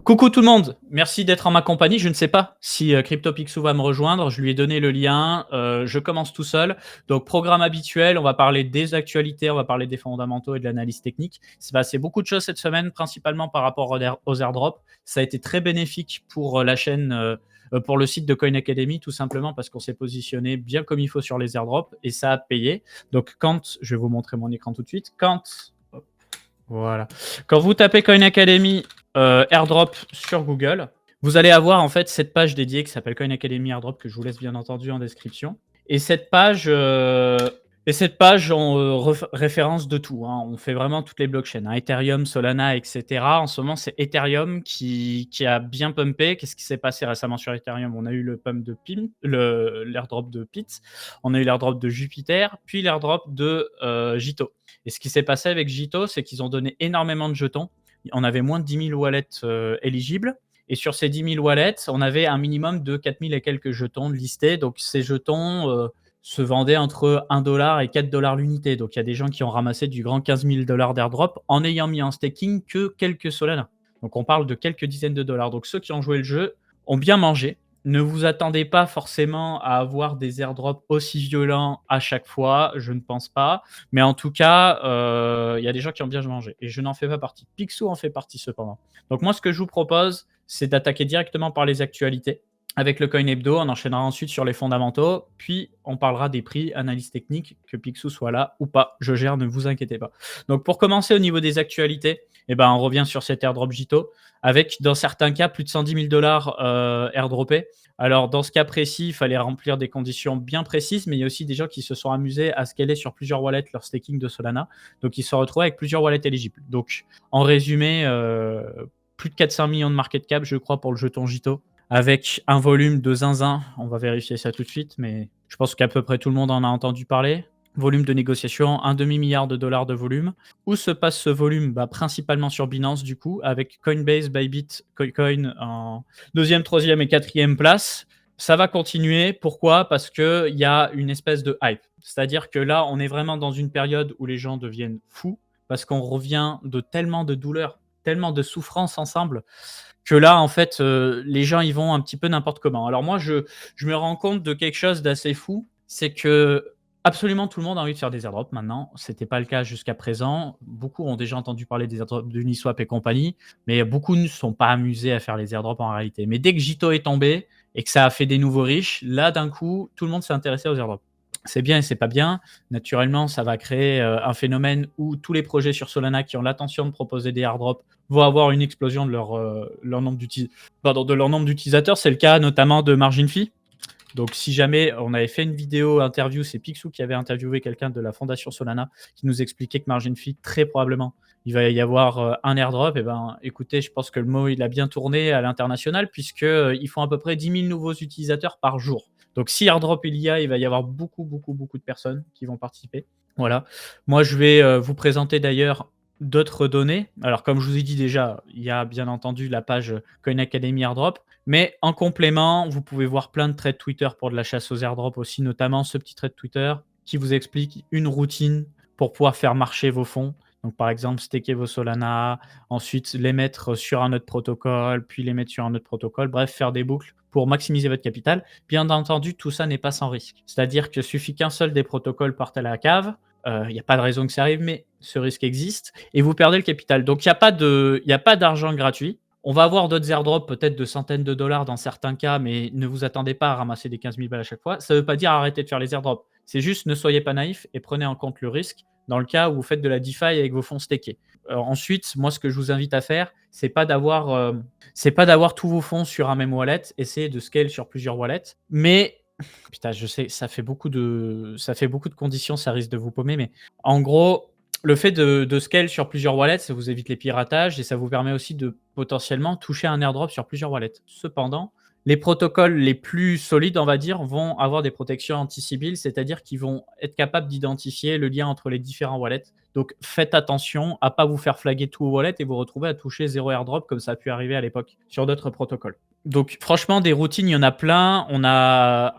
Coucou tout le monde, merci d'être en ma compagnie. Je ne sais pas si CryptoPixou va me rejoindre. Je lui ai donné le lien. Je commence tout seul. Donc, programme habituel, on va parler des actualités, on va parler des fondamentaux et de l'analyse technique. Il s'est passé beaucoup de choses cette semaine, principalement par rapport aux airdrops. Ça a été très bénéfique pour la chaîne, pour le site de Coin Academy, tout simplement parce qu'on s'est positionné bien comme il faut sur les airdrops et ça a payé. Donc, je vais vous montrer mon écran tout de suite. Voilà. Quand vous tapez Coin Academy airdrop sur Google, vous allez avoir en fait cette page dédiée qui s'appelle Coin Academy airdrop que je vous laisse bien entendu en description. Et cette page on référence de tout, hein. On fait vraiment toutes les blockchains, hein, Ethereum, Solana, etc. En ce moment, c'est Ethereum qui a bien pumpé. Qu'est-ce qui s'est passé récemment sur Ethereum? On a eu le pump de l'airdrop de Pit, on a eu l'airdrop de Jupiter, puis l'airdrop de Jito. Et ce qui s'est passé avec Jito, c'est qu'ils ont donné énormément de jetons. On avait moins de 10 000 wallets éligibles. Et sur ces 10 000 wallets, on avait un minimum de 4 000 et quelques jetons listés. Donc, ces jetons se vendaient entre 1 dollar et 4 dollars l'unité. Donc, il y a des gens qui ont ramassé du grand 15 000 dollars d'airdrop en ayant mis en staking que quelques Solana. Donc, on parle de quelques dizaines de dollars. Donc, ceux qui ont joué le jeu ont bien mangé. Ne vous attendez pas forcément à avoir des airdrops aussi violents à chaque fois, je ne pense pas. Mais en tout cas, il y a des gens qui ont bien mangé et je n'en fais pas partie. Picsou en fait partie cependant. Donc moi, ce que je vous propose, c'est d'attaquer directement par les actualités avec le Coin Hebdo. On enchaînera ensuite sur les fondamentaux, puis on parlera des prix, analyse technique, que Picsou soit là ou pas. Je gère, ne vous inquiétez pas. Donc pour commencer au niveau des actualités, on revient sur cet airdrop Jito avec, dans certains cas, plus de 110 000 dollars airdroppés. Alors, dans ce cas précis, il fallait remplir des conditions bien précises, mais il y a aussi des gens qui se sont amusés à scaler sur plusieurs wallets leur staking de Solana. Donc, ils se retrouvent avec plusieurs wallets éligibles. Donc, en résumé, plus de 400 millions de market cap, je crois, pour le jeton Jito, avec un volume de zinzin. On va vérifier ça tout de suite, mais je pense qu'à peu près tout le monde en a entendu parler. Volume de négociation, un demi-milliard de dollars de volume. Où se passe ce volume? Principalement sur Binance, du coup, avec Coinbase, Bybit, KuCoin en deuxième, troisième et quatrième place. Ça va continuer. Pourquoi? Parce qu'il y a une espèce de hype. C'est-à-dire que là, on est vraiment dans une période où les gens deviennent fous, parce qu'on revient de tellement de douleurs, tellement de souffrances ensemble, que là, en fait, les gens ils vont un petit peu n'importe comment. Alors moi, je me rends compte de quelque chose d'assez fou, c'est que absolument tout le monde a envie de faire des airdrops maintenant. C'était pas le cas jusqu'à présent. Beaucoup ont déjà entendu parler des airdrops d'Uniswap et compagnie, mais beaucoup ne sont pas amusés à faire les airdrops en réalité. Mais dès que Jito est tombé et que ça a fait des nouveaux riches, là d'un coup, tout le monde s'est intéressé aux airdrops. C'est bien et c'est pas bien. Naturellement, ça va créer un phénomène où tous les projets sur Solana qui ont l'intention de proposer des airdrops vont avoir une explosion de leur nombre d'utilisateurs. C'est le cas notamment de Margin Fee. Donc, si jamais on avait fait une vidéo interview, c'est Picsou qui avait interviewé quelqu'un de la fondation Solana qui nous expliquait que Margin Fee, très probablement, il va y avoir un airdrop. Écoutez, je pense que le mot, il a bien tourné à l'international puisqu'ils font à peu près 10 000 nouveaux utilisateurs par jour. Donc, si airdrop il va y avoir beaucoup, beaucoup, beaucoup de personnes qui vont participer. Voilà. Moi, je vais vous présenter d'ailleurs d'autres données. Alors, comme je vous ai dit déjà, il y a bien entendu la page Coin Academy Airdrop. Mais en complément, vous pouvez voir plein de threads Twitter pour de la chasse aux airdrops aussi, notamment ce petit thread Twitter qui vous explique une routine pour pouvoir faire marcher vos fonds. Donc, par exemple, staker vos Solana, ensuite les mettre sur un autre protocole, puis les mettre sur un autre protocole. Bref, faire des boucles pour maximiser votre capital. Bien entendu, tout ça n'est pas sans risque. C'est-à-dire que suffit qu'un seul des protocoles parte à la cave. Il n'y a pas de raison que ça arrive, mais ce risque existe et vous perdez le capital. Donc, il n'y a pas d'argent gratuit. On va avoir d'autres airdrops, peut-être de centaines de dollars dans certains cas, mais ne vous attendez pas à ramasser des 15 000 balles à chaque fois. Ça ne veut pas dire arrêter de faire les airdrops. C'est juste ne soyez pas naïf et prenez en compte le risque dans le cas où vous faites de la DeFi avec vos fonds stakés. Ensuite, moi, ce que je vous invite à faire, c'est pas d'avoir tous vos fonds sur un même wallet. Essayez de scale sur plusieurs wallets. Mais putain, je sais, ça fait beaucoup de conditions, ça risque de vous paumer, mais en gros, le fait de scale sur plusieurs wallets, ça vous évite les piratages et ça vous permet aussi de potentiellement toucher un airdrop sur plusieurs wallets. Cependant, les protocoles les plus solides, on va dire, vont avoir des protections anti-Sybil, c'est-à-dire qu'ils vont être capables d'identifier le lien entre les différents wallets. Donc faites attention à ne pas vous faire flaguer tout vos wallets et vous retrouver à toucher zéro airdrop comme ça a pu arriver à l'époque sur d'autres protocoles. Donc franchement, des routines, il y en a plein. On a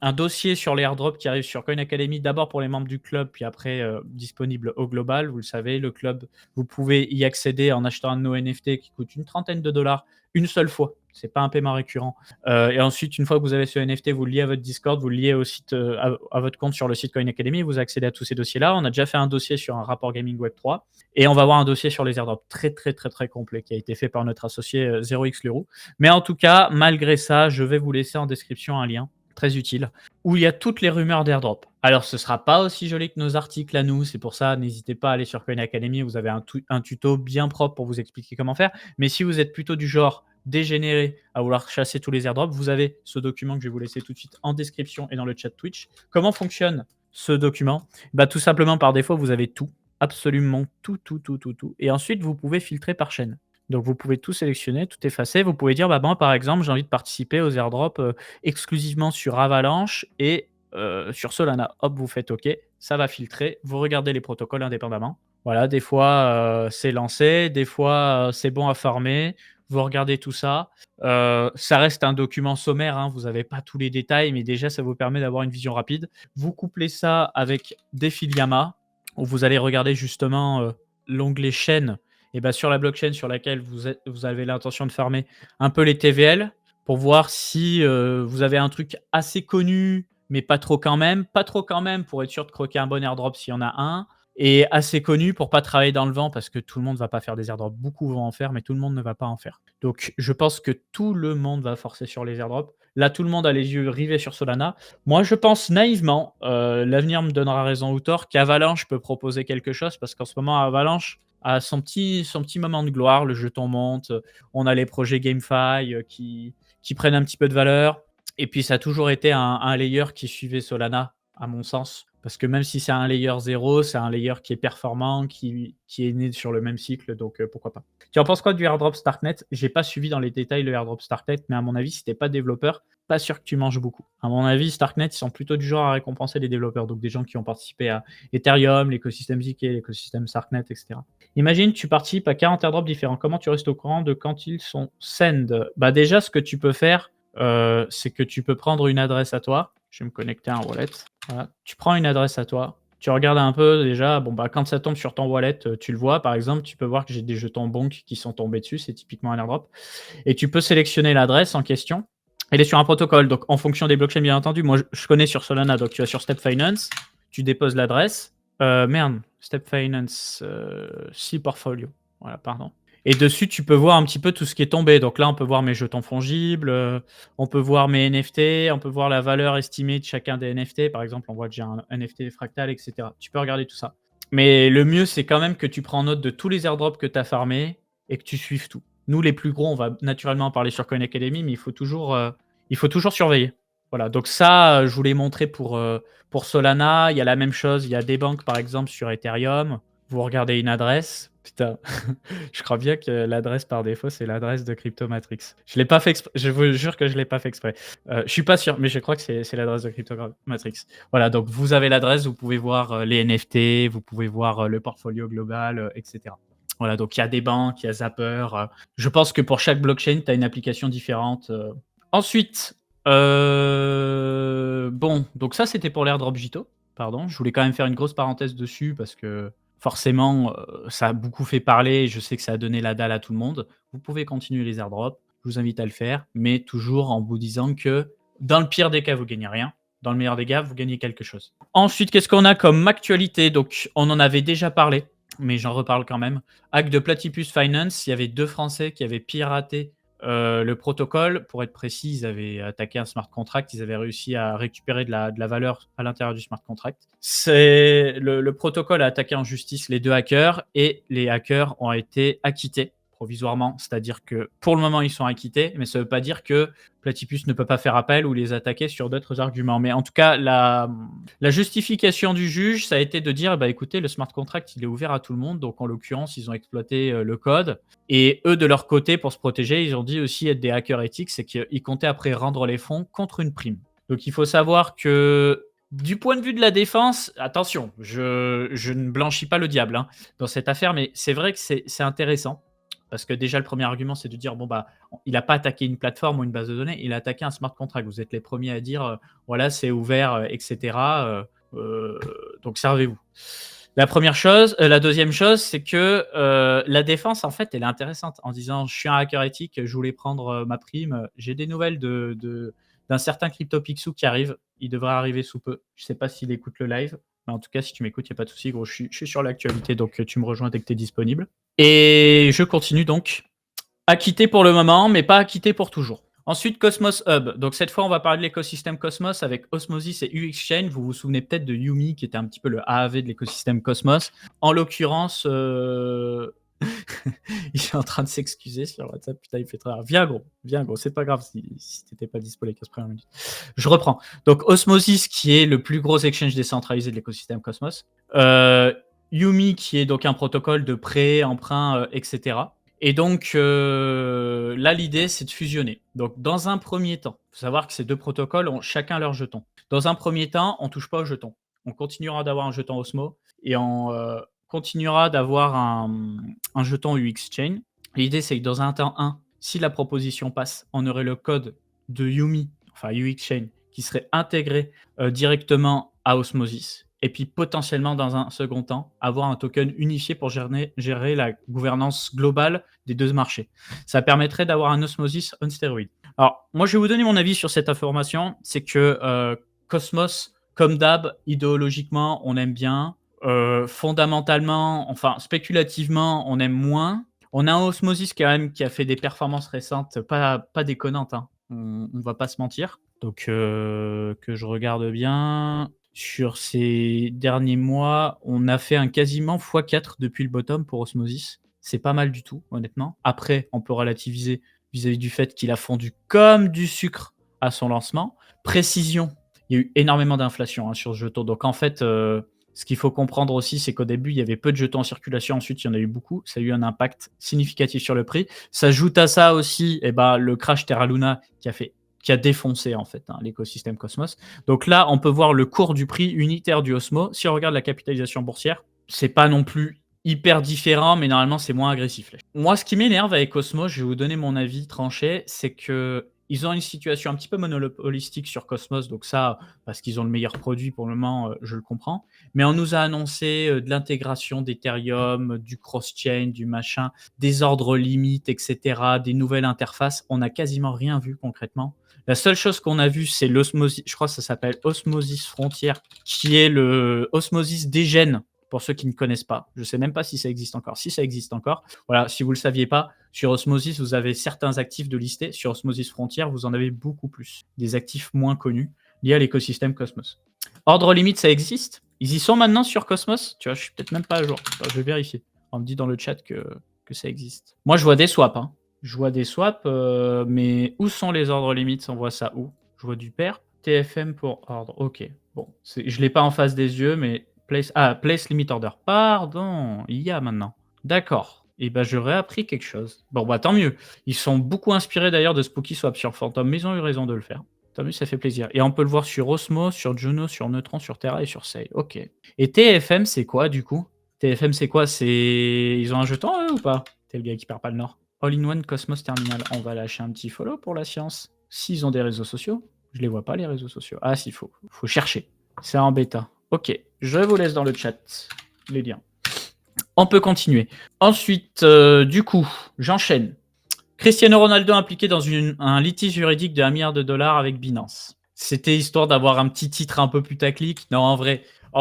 un dossier sur les airdrops qui arrive sur Coin Academy, d'abord pour les membres du club, puis après disponible au global. Vous le savez, le club, vous pouvez y accéder en achetant un de nos NFT qui coûte une trentaine de dollars une seule fois. C'est pas un paiement récurrent. Et ensuite, une fois que vous avez ce NFT, vous le liez à votre Discord, vous le liez au site, à votre compte sur le site Coin Academy, vous accédez à tous ces dossiers-là. On a déjà fait un dossier sur un rapport gaming Web3 et on va avoir un dossier sur les airdrops très, très, très, très complet qui a été fait par notre associé 0x Leroux. Mais en tout cas, malgré ça, je vais vous laisser en description un lien très utile où il y a toutes les rumeurs d'airdrop. Alors, ce sera pas aussi joli que nos articles à nous. C'est pour ça, n'hésitez pas à aller sur Coin Academy. Vous avez un tuto bien propre pour vous expliquer comment faire. Mais si vous êtes plutôt du genre dégénéré à vouloir chasser tous les airdrops, vous avez ce document que je vais vous laisser tout de suite en description et dans le chat Twitch. Comment fonctionne ce document? Bah, tout simplement, par défaut, vous avez tout, absolument tout, tout, tout, tout, tout. Et ensuite, vous pouvez filtrer par chaîne. Donc, vous pouvez tout sélectionner, tout effacer. Vous pouvez dire, bah, moi, par exemple, j'ai envie de participer aux airdrops exclusivement sur Avalanche et sur Solana. Hop, vous faites OK, ça va filtrer. Vous regardez les protocoles indépendamment. Voilà, des fois, c'est lancé, des fois, c'est bon à farmer. Vous regardez tout ça. Ça reste un document sommaire, hein, vous n'avez pas tous les détails, mais déjà, ça vous permet d'avoir une vision rapide. Vous couplez ça avec des fils Yama, où vous allez regarder justement l'onglet chaîne, et ben, sur la blockchain sur laquelle vous avez l'intention de farmer, un peu les TVL, pour voir si vous avez un truc assez connu, mais pas trop quand même. Pas trop quand même, pour être sûr de croquer un bon airdrop s'il y en a un. Et assez connu pour pas travailler dans le vent parce que tout le monde va pas faire des airdrops. Beaucoup vont en faire, mais tout le monde ne va pas en faire. Donc, je pense que tout le monde va forcer sur les airdrops. Là, tout le monde a les yeux rivés sur Solana. Moi, je pense naïvement, l'avenir me donnera raison ou tort, qu'Avalanche peut proposer quelque chose parce qu'en ce moment, Avalanche a son petit moment de gloire. Le jeton monte. On a les projets GameFi qui prennent un petit peu de valeur. Et puis, ça a toujours été un layer qui suivait Solana, à mon sens. Parce que même si c'est un layer 0, c'est un layer qui est performant, qui est né sur le même cycle, donc pourquoi pas. Tu en penses quoi du airdrop Starknet? J'ai pas suivi dans les détails le airdrop Starknet, mais à mon avis, si t'es pas développeur, pas sûr que tu manges beaucoup. À mon avis, Starknet, ils sont plutôt du genre à récompenser les développeurs, donc des gens qui ont participé à Ethereum, l'écosystème ZK, l'écosystème Starknet, etc. Imagine, tu participes à 40 airdrops différents. Comment tu restes au courant de quand ils sont send? Bah déjà, ce que tu peux faire, c'est que tu peux prendre une adresse à toi. Je vais me connecter à un wallet. Voilà. Tu prends une adresse à toi. Tu regardes un peu déjà, bon, bah, quand ça tombe sur ton wallet, tu le vois. Par exemple, tu peux voir que j'ai des jetons Bonk qui sont tombés dessus. C'est typiquement un airdrop. Et tu peux sélectionner l'adresse en question. Elle est sur un protocole. Donc, en fonction des blockchains, bien entendu. Moi, je connais sur Solana. Donc, tu vas sur Step Finance. Tu déposes l'adresse. Merde. Step Finance, si portfolio. Voilà, pardon. Et dessus, tu peux voir un petit peu tout ce qui est tombé. Donc là, on peut voir mes jetons fongibles, on peut voir mes NFT, on peut voir la valeur estimée de chacun des NFT. Par exemple, on voit que j'ai un NFT fractal, etc. Tu peux regarder tout ça. Mais le mieux, c'est quand même que tu prends note de tous les airdrops que tu as farmés et que tu suives tout. Nous, les plus gros, on va naturellement en parler sur Coin Academy, mais il faut toujours surveiller. Voilà, donc ça, je vous l'ai montré pour Solana. Il y a la même chose. Il y a des banques, par exemple, sur Ethereum. Vous regardez une adresse. Putain, je crois bien que l'adresse par défaut, c'est l'adresse de Cryptomatrix. Je l'ai pas fait exprès. Je vous jure que je l'ai pas fait exprès. Je suis pas sûr, mais je crois que c'est l'adresse de Cryptomatrix. Voilà, donc vous avez l'adresse, vous pouvez voir les NFT, vous pouvez voir le portfolio global, etc. Voilà, donc il y a des banques, il y a Zapper. Je pense que pour chaque blockchain, tu as une application différente. Ensuite, bon, donc ça, c'était pour l'airdrop Jito. Pardon, je voulais quand même faire une grosse parenthèse dessus parce que forcément, ça a beaucoup fait parler. Je sais que ça a donné la dalle à tout le monde. Vous pouvez continuer les airdrops. Je vous invite à le faire, mais toujours en vous disant que dans le pire des cas, vous gagnez rien. Dans le meilleur des cas, vous gagnez quelque chose. Ensuite, qu'est-ce qu'on a comme actualité? Donc, on en avait déjà parlé, mais j'en reparle quand même. Hack de Platypus Finance, il y avait 2 Français qui avaient piraté le protocole. Pour être précis, ils avaient attaqué un smart contract, ils avaient réussi à récupérer de la valeur à l'intérieur du smart contract. Le protocole a attaqué en justice les 2 hackers et les hackers ont été acquittés provisoirement, c'est-à-dire que pour le moment ils sont acquittés, mais ça ne veut pas dire que Platypus ne peut pas faire appel ou les attaquer sur d'autres arguments. Mais en tout cas, la justification du juge, ça a été de dire, bah écoutez, le smart contract, il est ouvert à tout le monde, donc en l'occurrence, ils ont exploité le code. Et eux, de leur côté, pour se protéger, ils ont dit aussi être des hackers éthiques, c'est qu'ils comptaient après rendre les fonds contre une prime. Donc il faut savoir que du point de vue de la défense, attention, je ne blanchis pas le diable hein, dans cette affaire, mais c'est vrai que c'est intéressant. Parce que déjà, le premier argument, c'est de dire, bon, bah, il n'a pas attaqué une plateforme ou une base de données, il a attaqué un smart contract. Vous êtes les premiers à dire, voilà, c'est ouvert, etc. Donc, servez-vous. La première chose, la deuxième chose, c'est que, la défense, en fait, elle est intéressante en disant: «Je suis un hacker éthique, je voulais prendre, ma prime, j'ai des nouvelles d'un certain CryptoPicsou qui arrive. Il devrait arriver sous peu. Je sais pas s'il écoute le live, mais en tout cas, si tu m'écoutes, il y a pas de souci gros, je suis sur l'actualité donc tu me rejoins dès que tu es disponible» et je continue donc à quitter pour le moment, mais pas à quitter pour toujours. Ensuite, Cosmos Hub. Donc cette fois, on va parler de l'écosystème Cosmos avec Osmosis et UXChain. Vous vous souvenez peut-être de Yumi, qui était un petit peu le AAV de l'écosystème Cosmos. En l'occurrence, il est en train de s'excuser sur WhatsApp. Putain, il fait très rare. Viens gros, c'est pas grave si t'étais pas dispo les 15 premières minutes. Je reprends. Donc Osmosis, qui est le plus gros exchange décentralisé de l'écosystème Cosmos. Yumi, qui est donc un protocole de prêt, emprunt, etc. Et donc là, l'idée, c'est de fusionner. Donc, dans un premier temps, il faut savoir que ces deux protocoles ont chacun leur jeton. Dans un premier temps, on ne touche pas au jeton. On continuera d'avoir un jeton Osmo et on continuera d'avoir un jeton UX Chain. L'idée, c'est que dans un temps 1, si la proposition passe, on aurait le code de Yumi, enfin UX Chain, qui serait intégré directement à Osmosis. Et puis potentiellement, dans un second temps, avoir un token unifié pour gérer la gouvernance globale des deux marchés. Ça permettrait d'avoir un Osmosis on stéroïde. Alors, moi, je vais vous donner mon avis sur cette information. C'est que Cosmos, comme d'hab, idéologiquement, on aime bien. Fondamentalement, enfin, spéculativement, on aime moins. On a un Osmosis quand même qui a fait des performances récentes, pas déconnantes, hein. On va pas se mentir. Donc, que je regarde bien. Sur ces derniers mois, on a fait un quasiment x4 depuis le bottom pour Osmosis. C'est pas mal du tout, honnêtement. Après, on peut relativiser vis-à-vis du fait qu'il a fondu comme du sucre à son lancement. Précision, il y a eu énormément d'inflation hein, sur ce jeton. Donc en fait, ce qu'il faut comprendre aussi, c'est qu'au début, il y avait peu de jetons en circulation. Ensuite, il y en a eu beaucoup. Ça a eu un impact significatif sur le prix. S'ajoute à ça aussi le crash Terra Luna qui a défoncé en fait l'écosystème Cosmos. Donc là, on peut voir le cours du prix unitaire du Osmo. Si on regarde la capitalisation boursière, c'est pas non plus hyper différent, mais normalement c'est moins agressif. Moi, ce qui m'énerve avec Cosmos, je vais vous donner mon avis tranché, c'est que ils ont une situation un petit peu monopolistique sur Cosmos, donc ça, parce qu'ils ont le meilleur produit pour le moment, je le comprends. Mais on nous a annoncé de l'intégration d'Ethereum, du cross-chain, du machin, des ordres limites, etc., des nouvelles interfaces. On n'a quasiment rien vu concrètement. La seule chose qu'on a vu, c'est l'osmosis, je crois que ça s'appelle Osmosis Frontier, qui est le Osmosis Degen, pour ceux qui ne connaissent pas. Je ne sais même pas si ça existe encore. Si ça existe encore, voilà, si vous ne le saviez pas, sur Osmosis, vous avez certains actifs de listés. Sur Osmosis Frontier, vous en avez beaucoup plus. Des actifs moins connus liés à l'écosystème Cosmos. Ordre limite, ça existe. Ils y sont maintenant sur Cosmos. Tu vois, je suis peut-être même pas à jour. Enfin, je vais vérifier. On me dit dans le chat que ça existe. Moi, je vois des swaps. Hein. Je vois des swaps, mais où sont les ordres limites? On voit ça où? Je vois du pair. TFM pour ordre. Ok. Bon, je ne l'ai pas en face des yeux, mais place limit order. Pardon, il y a maintenant. D'accord. Et ben j'aurais appris quelque chose. Bon, bah tant mieux. Ils sont beaucoup inspirés d'ailleurs de Spooky Swap sur Phantom, mais ils ont eu raison de le faire. Tant mieux, ça fait plaisir. Et on peut le voir sur Osmo, sur Juno, sur Neutron, sur Terra et sur Sei. Ok. Et TFM, c'est quoi du coup? TFM, c'est quoi? Ils ont un jeton eux ou pas? T'es le gars qui perd pas le nord. All-in-one Cosmos Terminal. On va lâcher un petit follow pour la science. S'ils ont des réseaux sociaux, je les vois pas les réseaux sociaux. Ah, s'il faut. Faut chercher. C'est en bêta. Ok, je vous laisse dans le chat les liens. On peut continuer. Ensuite, du coup, j'enchaîne. Cristiano Ronaldo impliqué dans un litige juridique de 1 milliard de dollars avec Binance. C'était histoire d'avoir un petit titre un peu putaclic. Non, en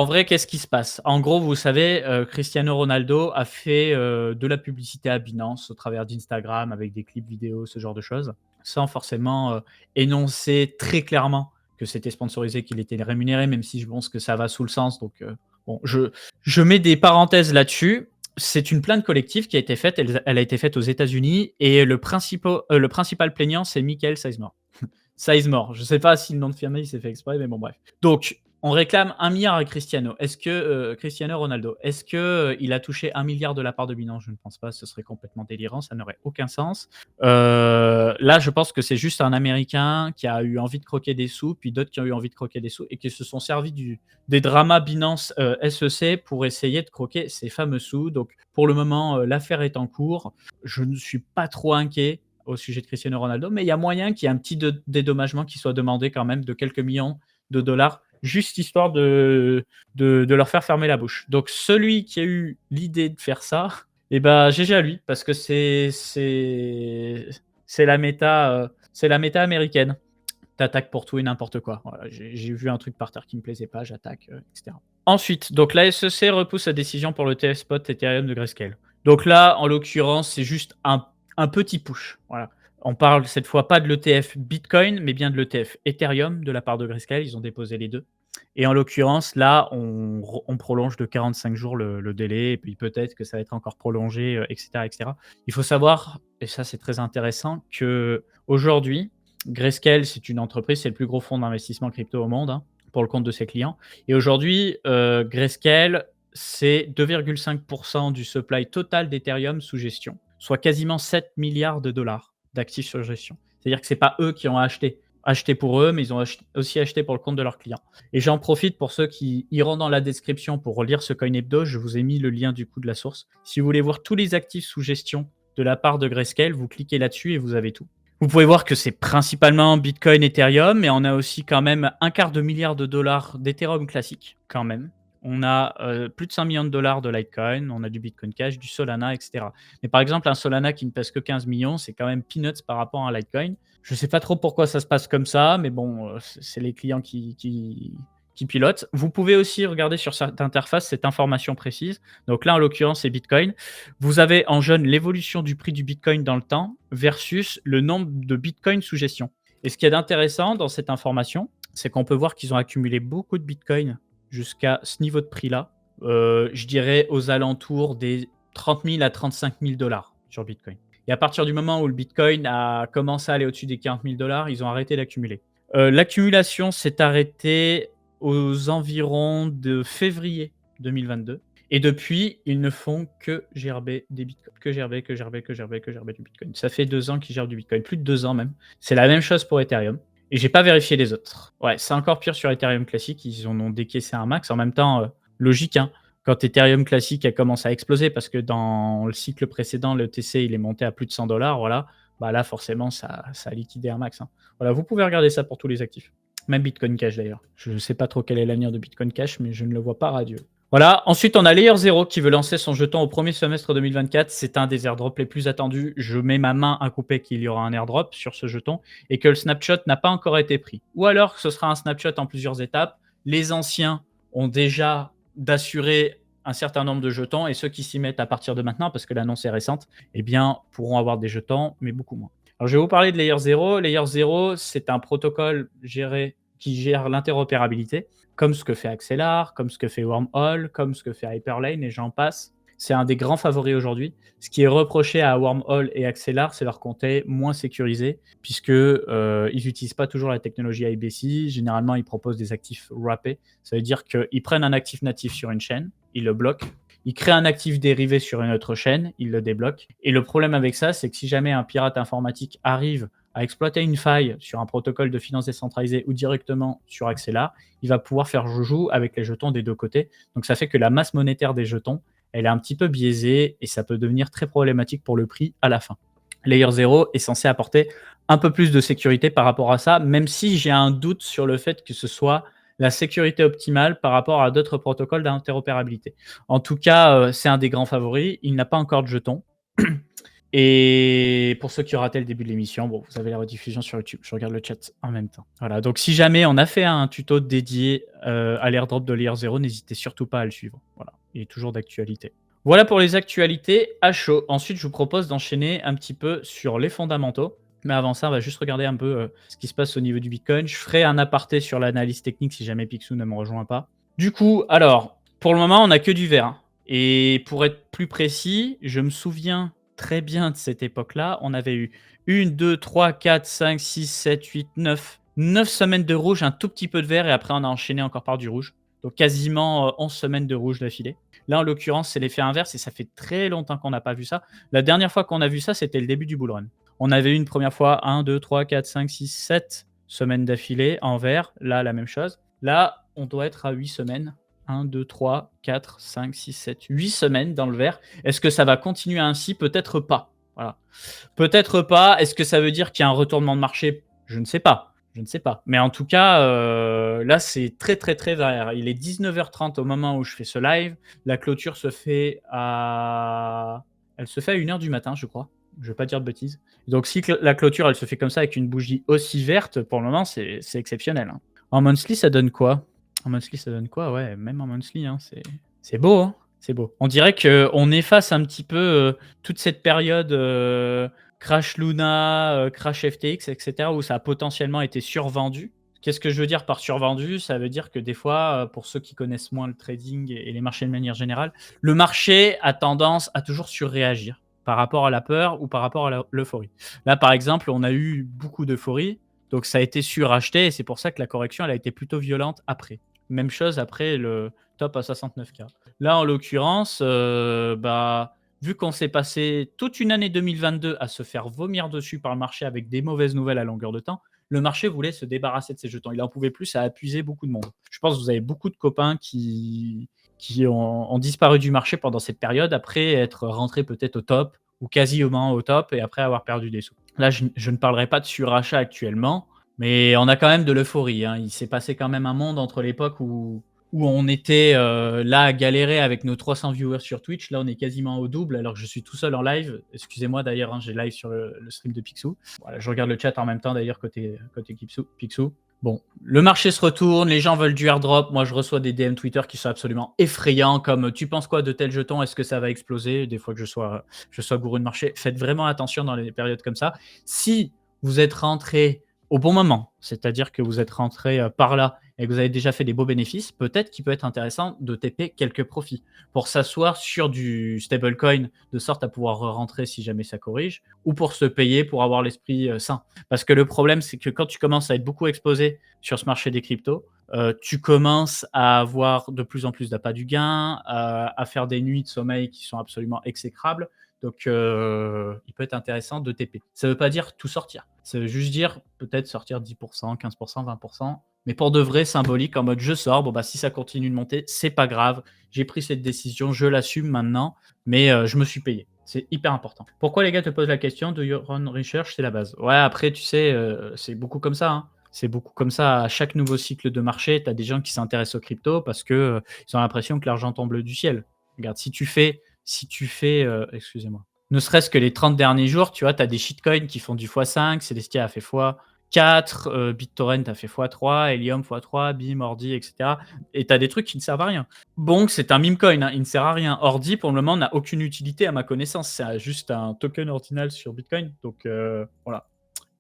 vrai, qu'est-ce qui se passe? En gros, vous savez, Cristiano Ronaldo a fait de la publicité à Binance au travers d'Instagram avec des clips vidéo, ce genre de choses, sans forcément énoncer très clairement que c'était sponsorisé, qu'il était rémunéré, même si je pense que ça va sous le sens. Donc, bon, je mets des parenthèses là-dessus. C'est une plainte collective qui a été faite. Elle a été faite aux États-Unis et le principal plaignant, c'est Michael Sizemore. Sizemore. Je ne sais pas si le nom de famille s'est fait exprès, mais bon, bref. Donc, on réclame 1 milliard à Cristiano. Est-ce que Cristiano Ronaldo, est-ce que il a touché 1 milliard de la part de Binance? Je ne pense pas. Ce serait complètement délirant. Ça n'aurait aucun sens. Là, je pense que c'est juste un Américain qui a eu envie de croquer des sous, puis d'autres qui ont eu envie de croquer des sous et qui se sont servis des dramas Binance SEC pour essayer de croquer ces fameux sous. Donc, pour le moment, l'affaire est en cours. Je ne suis pas trop inquiet au sujet de Cristiano Ronaldo, mais il y a moyen qu'il y ait un petit dédommagement qui soit demandé quand même de quelques millions de dollars juste histoire de leur faire fermer la bouche. Donc celui qui a eu l'idée de faire ça, et ben GG à lui, parce que c'est la méta américaine. T'attaques pour tout et n'importe quoi. Voilà, j'ai vu un truc par terre qui me plaisait pas, j'attaque, etc. Ensuite, donc la SEC repousse sa décision pour le TF Spot Ethereum de Grayscale. Donc là, en l'occurrence, c'est juste un petit push. Voilà. On parle cette fois pas de l'ETF Bitcoin, mais bien de l'ETF Ethereum de la part de Grayscale. Ils ont déposé les deux. Et en l'occurrence, là, on prolonge de 45 jours le délai, et puis peut-être que ça va être encore prolongé, etc., etc. Il faut savoir, et ça c'est très intéressant, que aujourd'hui, Grayscale, c'est une entreprise, c'est le plus gros fonds d'investissement crypto au monde, hein, pour le compte de ses clients. Et aujourd'hui, Grayscale, c'est 2,5% du supply total d'Ethereum sous gestion, soit quasiment 7 milliards de dollars d'actifs sur gestion. C'est-à-dire que ce n'est pas eux qui ont acheté pour eux, mais ils ont aussi acheté pour le compte de leurs clients. Et j'en profite pour ceux qui iront dans la description pour lire ce Coin Hebdo, je vous ai mis le lien du coup de la source. Si vous voulez voir tous les actifs sous gestion de la part de Grayscale, vous cliquez là-dessus et vous avez tout. Vous pouvez voir que c'est principalement Bitcoin, Ethereum, mais on a aussi quand même $250 million d'Ethereum classique, quand même. On a plus de 5 millions de dollars de Litecoin, on a du Bitcoin Cash, du Solana, etc. Mais par exemple, un Solana qui ne pèse que 15 millions, c'est quand même peanuts par rapport à un Litecoin. Je ne sais pas trop pourquoi ça se passe comme ça, mais bon, c'est les clients qui pilotent. Vous pouvez aussi regarder sur cette interface cette information précise. Donc là, en l'occurrence, c'est Bitcoin. Vous avez en jaune l'évolution du prix du Bitcoin dans le temps versus le nombre de Bitcoin sous gestion. Et ce qui est intéressant dans cette information, c'est qu'on peut voir qu'ils ont accumulé beaucoup de Bitcoin jusqu'à ce niveau de prix-là. Je dirais aux alentours des 30 000 à 35 000 dollars sur Bitcoin. Et à partir du moment où le Bitcoin a commencé à aller au-dessus des 40 000 dollars, ils ont arrêté d'accumuler. L'accumulation s'est arrêtée aux environs de février 2022. Et depuis, ils ne font que gerber des bitcoins. Que gerber du bitcoin. Ça fait 2 ans qu'ils gèrent du bitcoin. Plus de 2 ans même. C'est la même chose pour Ethereum. Et j'ai pas vérifié les autres. Ouais, c'est encore pire sur Ethereum classique. Ils en ont décaissé un max. En même temps, logique, hein. Quand Ethereum classique a commencé à exploser, parce que dans le cycle précédent, le TC il est monté à plus de 100 dollars, voilà. Bah là, forcément, ça a liquidé un max, hein. Voilà, vous pouvez regarder ça pour tous les actifs. Même Bitcoin Cash d'ailleurs. Je ne sais pas trop quel est l'avenir de Bitcoin Cash, mais je ne le vois pas radieux. Voilà, ensuite on a Layer 0 qui veut lancer son jeton au premier semestre 2024. C'est un des airdrops les plus attendus. Je mets ma main à couper qu'il y aura un airdrop sur ce jeton et que le snapshot n'a pas encore été pris. Ou alors que ce sera un snapshot en plusieurs étapes. Les anciens ont déjà d'assurer un certain nombre de jetons et ceux qui s'y mettent à partir de maintenant, parce que l'annonce est récente, eh bien, pourront avoir des jetons, mais beaucoup moins. Alors, je vais vous parler de Layer 0. Layer 0, c'est un protocole qui gère l'interopérabilité, comme ce que fait Axelar, comme ce que fait Wormhole, comme ce que fait Hyperlane, et j'en passe. C'est un des grands favoris aujourd'hui. Ce qui est reproché à Wormhole et Axelar, c'est leur compte moins sécurisé, puisque ils n'utilisent pas toujours la technologie IBC. Généralement, ils proposent des actifs wrappés. Ça veut dire qu'ils prennent un actif natif sur une chaîne, ils le bloquent. Ils créent un actif dérivé sur une autre chaîne, ils le débloquent. Et le problème avec ça, c'est que si jamais un pirate informatique arrive à exploiter une faille sur un protocole de finance décentralisée ou directement sur Axelar, il va pouvoir faire joujou avec les jetons des deux côtés. Donc ça fait que la masse monétaire des jetons, elle est un petit peu biaisée et ça peut devenir très problématique pour le prix à la fin. Layer 0 est censé apporter un peu plus de sécurité par rapport à ça, même si j'ai un doute sur le fait que ce soit la sécurité optimale par rapport à d'autres protocoles d'interopérabilité. En tout cas, c'est un des grands favoris. Il n'a pas encore de jetons. Et pour ceux qui ont raté le début de l'émission, bon, vous avez la rediffusion sur YouTube. Je regarde le chat en même temps. Voilà. Donc, si jamais on a fait un tuto dédié à l'airdrop de Layer 0, n'hésitez surtout pas à le suivre. Voilà. Il est toujours d'actualité. Voilà pour les actualités à chaud. Ensuite, je vous propose d'enchaîner un petit peu sur les fondamentaux. Mais avant ça, on va juste regarder un peu ce qui se passe au niveau du Bitcoin. Je ferai un aparté sur l'analyse technique si jamais Picsou ne me rejoint pas. Du coup, alors, pour le moment, on n'a que du vert, hein. Et pour être plus précis, je me souviens très bien de cette époque-là. On avait eu 1, 2, 3, 4, 5, 6, 7, 8, 9. 9 semaines de rouge, un tout petit peu de vert, et après on a enchaîné encore par du rouge. Donc quasiment 11 semaines de rouge d'affilée. Là, en l'occurrence, c'est l'effet inverse et ça fait très longtemps qu'on n'a pas vu ça. La dernière fois qu'on a vu ça, c'était le début du bull run. On avait eu une première fois 1, 2, 3, 4, 5, 6, 7 semaines d'affilée en vert. Là, la même chose. Là, on doit être à 8 semaines. 1, 2, 3, 4, 5, 6, 7, 8 semaines dans le vert. Est-ce que ça va continuer ainsi? Peut-être pas. Voilà. Peut-être pas. Est-ce que ça veut dire qu'il y a un retournement de marché? Je ne sais pas. Je ne sais pas. Mais en tout cas, là, c'est très, très, très derrière. Il est 19h30 au moment où je fais ce live. La clôture se fait à elle se fait à 1h du matin, je crois. Je veux pas dire de bêtises. Donc si la clôture, elle se fait comme ça avec une bougie aussi verte, pour le moment, c'est exceptionnel, hein. En monthly, ça donne quoi? En monthly, ça donne quoi? Ouais, même en monthly, hein, c'est beau, hein, c'est beau. On dirait qu'on efface un petit peu, toute cette période, Crash Luna, Crash FTX et cetera, où ça a potentiellement été survendu. Qu'est-ce que je veux dire par survendu? Ça veut dire que des fois, pour ceux qui connaissent moins le trading et les marchés de manière générale, le marché a tendance à toujours surréagir par rapport à la peur ou par rapport à l'euphorie. Là, par exemple, on a eu beaucoup d'euphorie, donc ça a été suracheté et c'est pour ça que la correction, elle a été plutôt violente après. Même chose après le top à 69K. Là, en l'occurrence, vu qu'on s'est passé toute une année 2022 à se faire vomir dessus par le marché avec des mauvaises nouvelles à longueur de temps, le marché voulait se débarrasser de ses jetons. Il en pouvait plus, ça a épuisé beaucoup de monde. Je pense que vous avez beaucoup de copains qui ont disparu du marché pendant cette période après être rentrés peut-être au top ou quasiment au top et après avoir perdu des sous. Là, je ne parlerai pas de surachat actuellement, mais on a quand même de l'euphorie, hein. Il s'est passé quand même un monde entre l'époque où on était là à galérer avec nos 300 viewers sur Twitch. Là, on est quasiment au double alors que je suis tout seul en live. Excusez-moi d'ailleurs, hein, j'ai live sur le stream de Picsou. Voilà, je regarde le chat en même temps d'ailleurs côté Picsou. Bon, le marché se retourne, les gens veulent du airdrop. Moi, je reçois des DM Twitter qui sont absolument effrayants, comme tu penses quoi de tel jeton? Est-ce que ça va exploser? Des fois que je sois gourou de marché. Faites vraiment attention dans les périodes comme ça. Si vous êtes rentré au bon moment, c'est-à-dire que vous êtes rentré par là et que vous avez déjà fait des beaux bénéfices, peut-être qu'il peut être intéressant de TP quelques profits pour s'asseoir sur du stablecoin de sorte à pouvoir rentrer si jamais ça corrige ou pour se payer pour avoir l'esprit sain. Parce que le problème, c'est que quand tu commences à être beaucoup exposé sur ce marché des cryptos, tu commences à avoir de plus en plus d'appâts du gain, à faire des nuits de sommeil qui sont absolument exécrables. Donc, il peut être intéressant de TP. Ça ne veut pas dire tout sortir. Ça veut juste dire peut-être sortir 10%, 15%, 20%. Mais pour de vrai, symbolique, en mode je sors. Bon, bah, si ça continue de monter, c'est pas grave. J'ai pris cette décision, je l'assume maintenant, mais je me suis payé. C'est hyper important. Pourquoi les gars te posent la question de your own research? C'est la base. Ouais, après, tu sais, c'est beaucoup comme ça, hein. C'est beaucoup comme ça. À chaque nouveau cycle de marché, tu as des gens qui s'intéressent aux cryptos parce que ils ont l'impression que l'argent tombe du ciel. Regarde, si tu fais, excusez-moi, ne serait-ce que les 30 derniers jours, tu vois, tu as des shitcoins qui font du x5, Celestia a fait x4, BitTorrent a fait x3, Helium x3, BIM, Ordi, etc. Et tu as des trucs qui ne servent à rien. Bonk, c'est un meme coin, hein, il ne sert à rien. Ordi, pour le moment, n'a aucune utilité à ma connaissance. C'est juste un token ordinal sur Bitcoin. Donc voilà.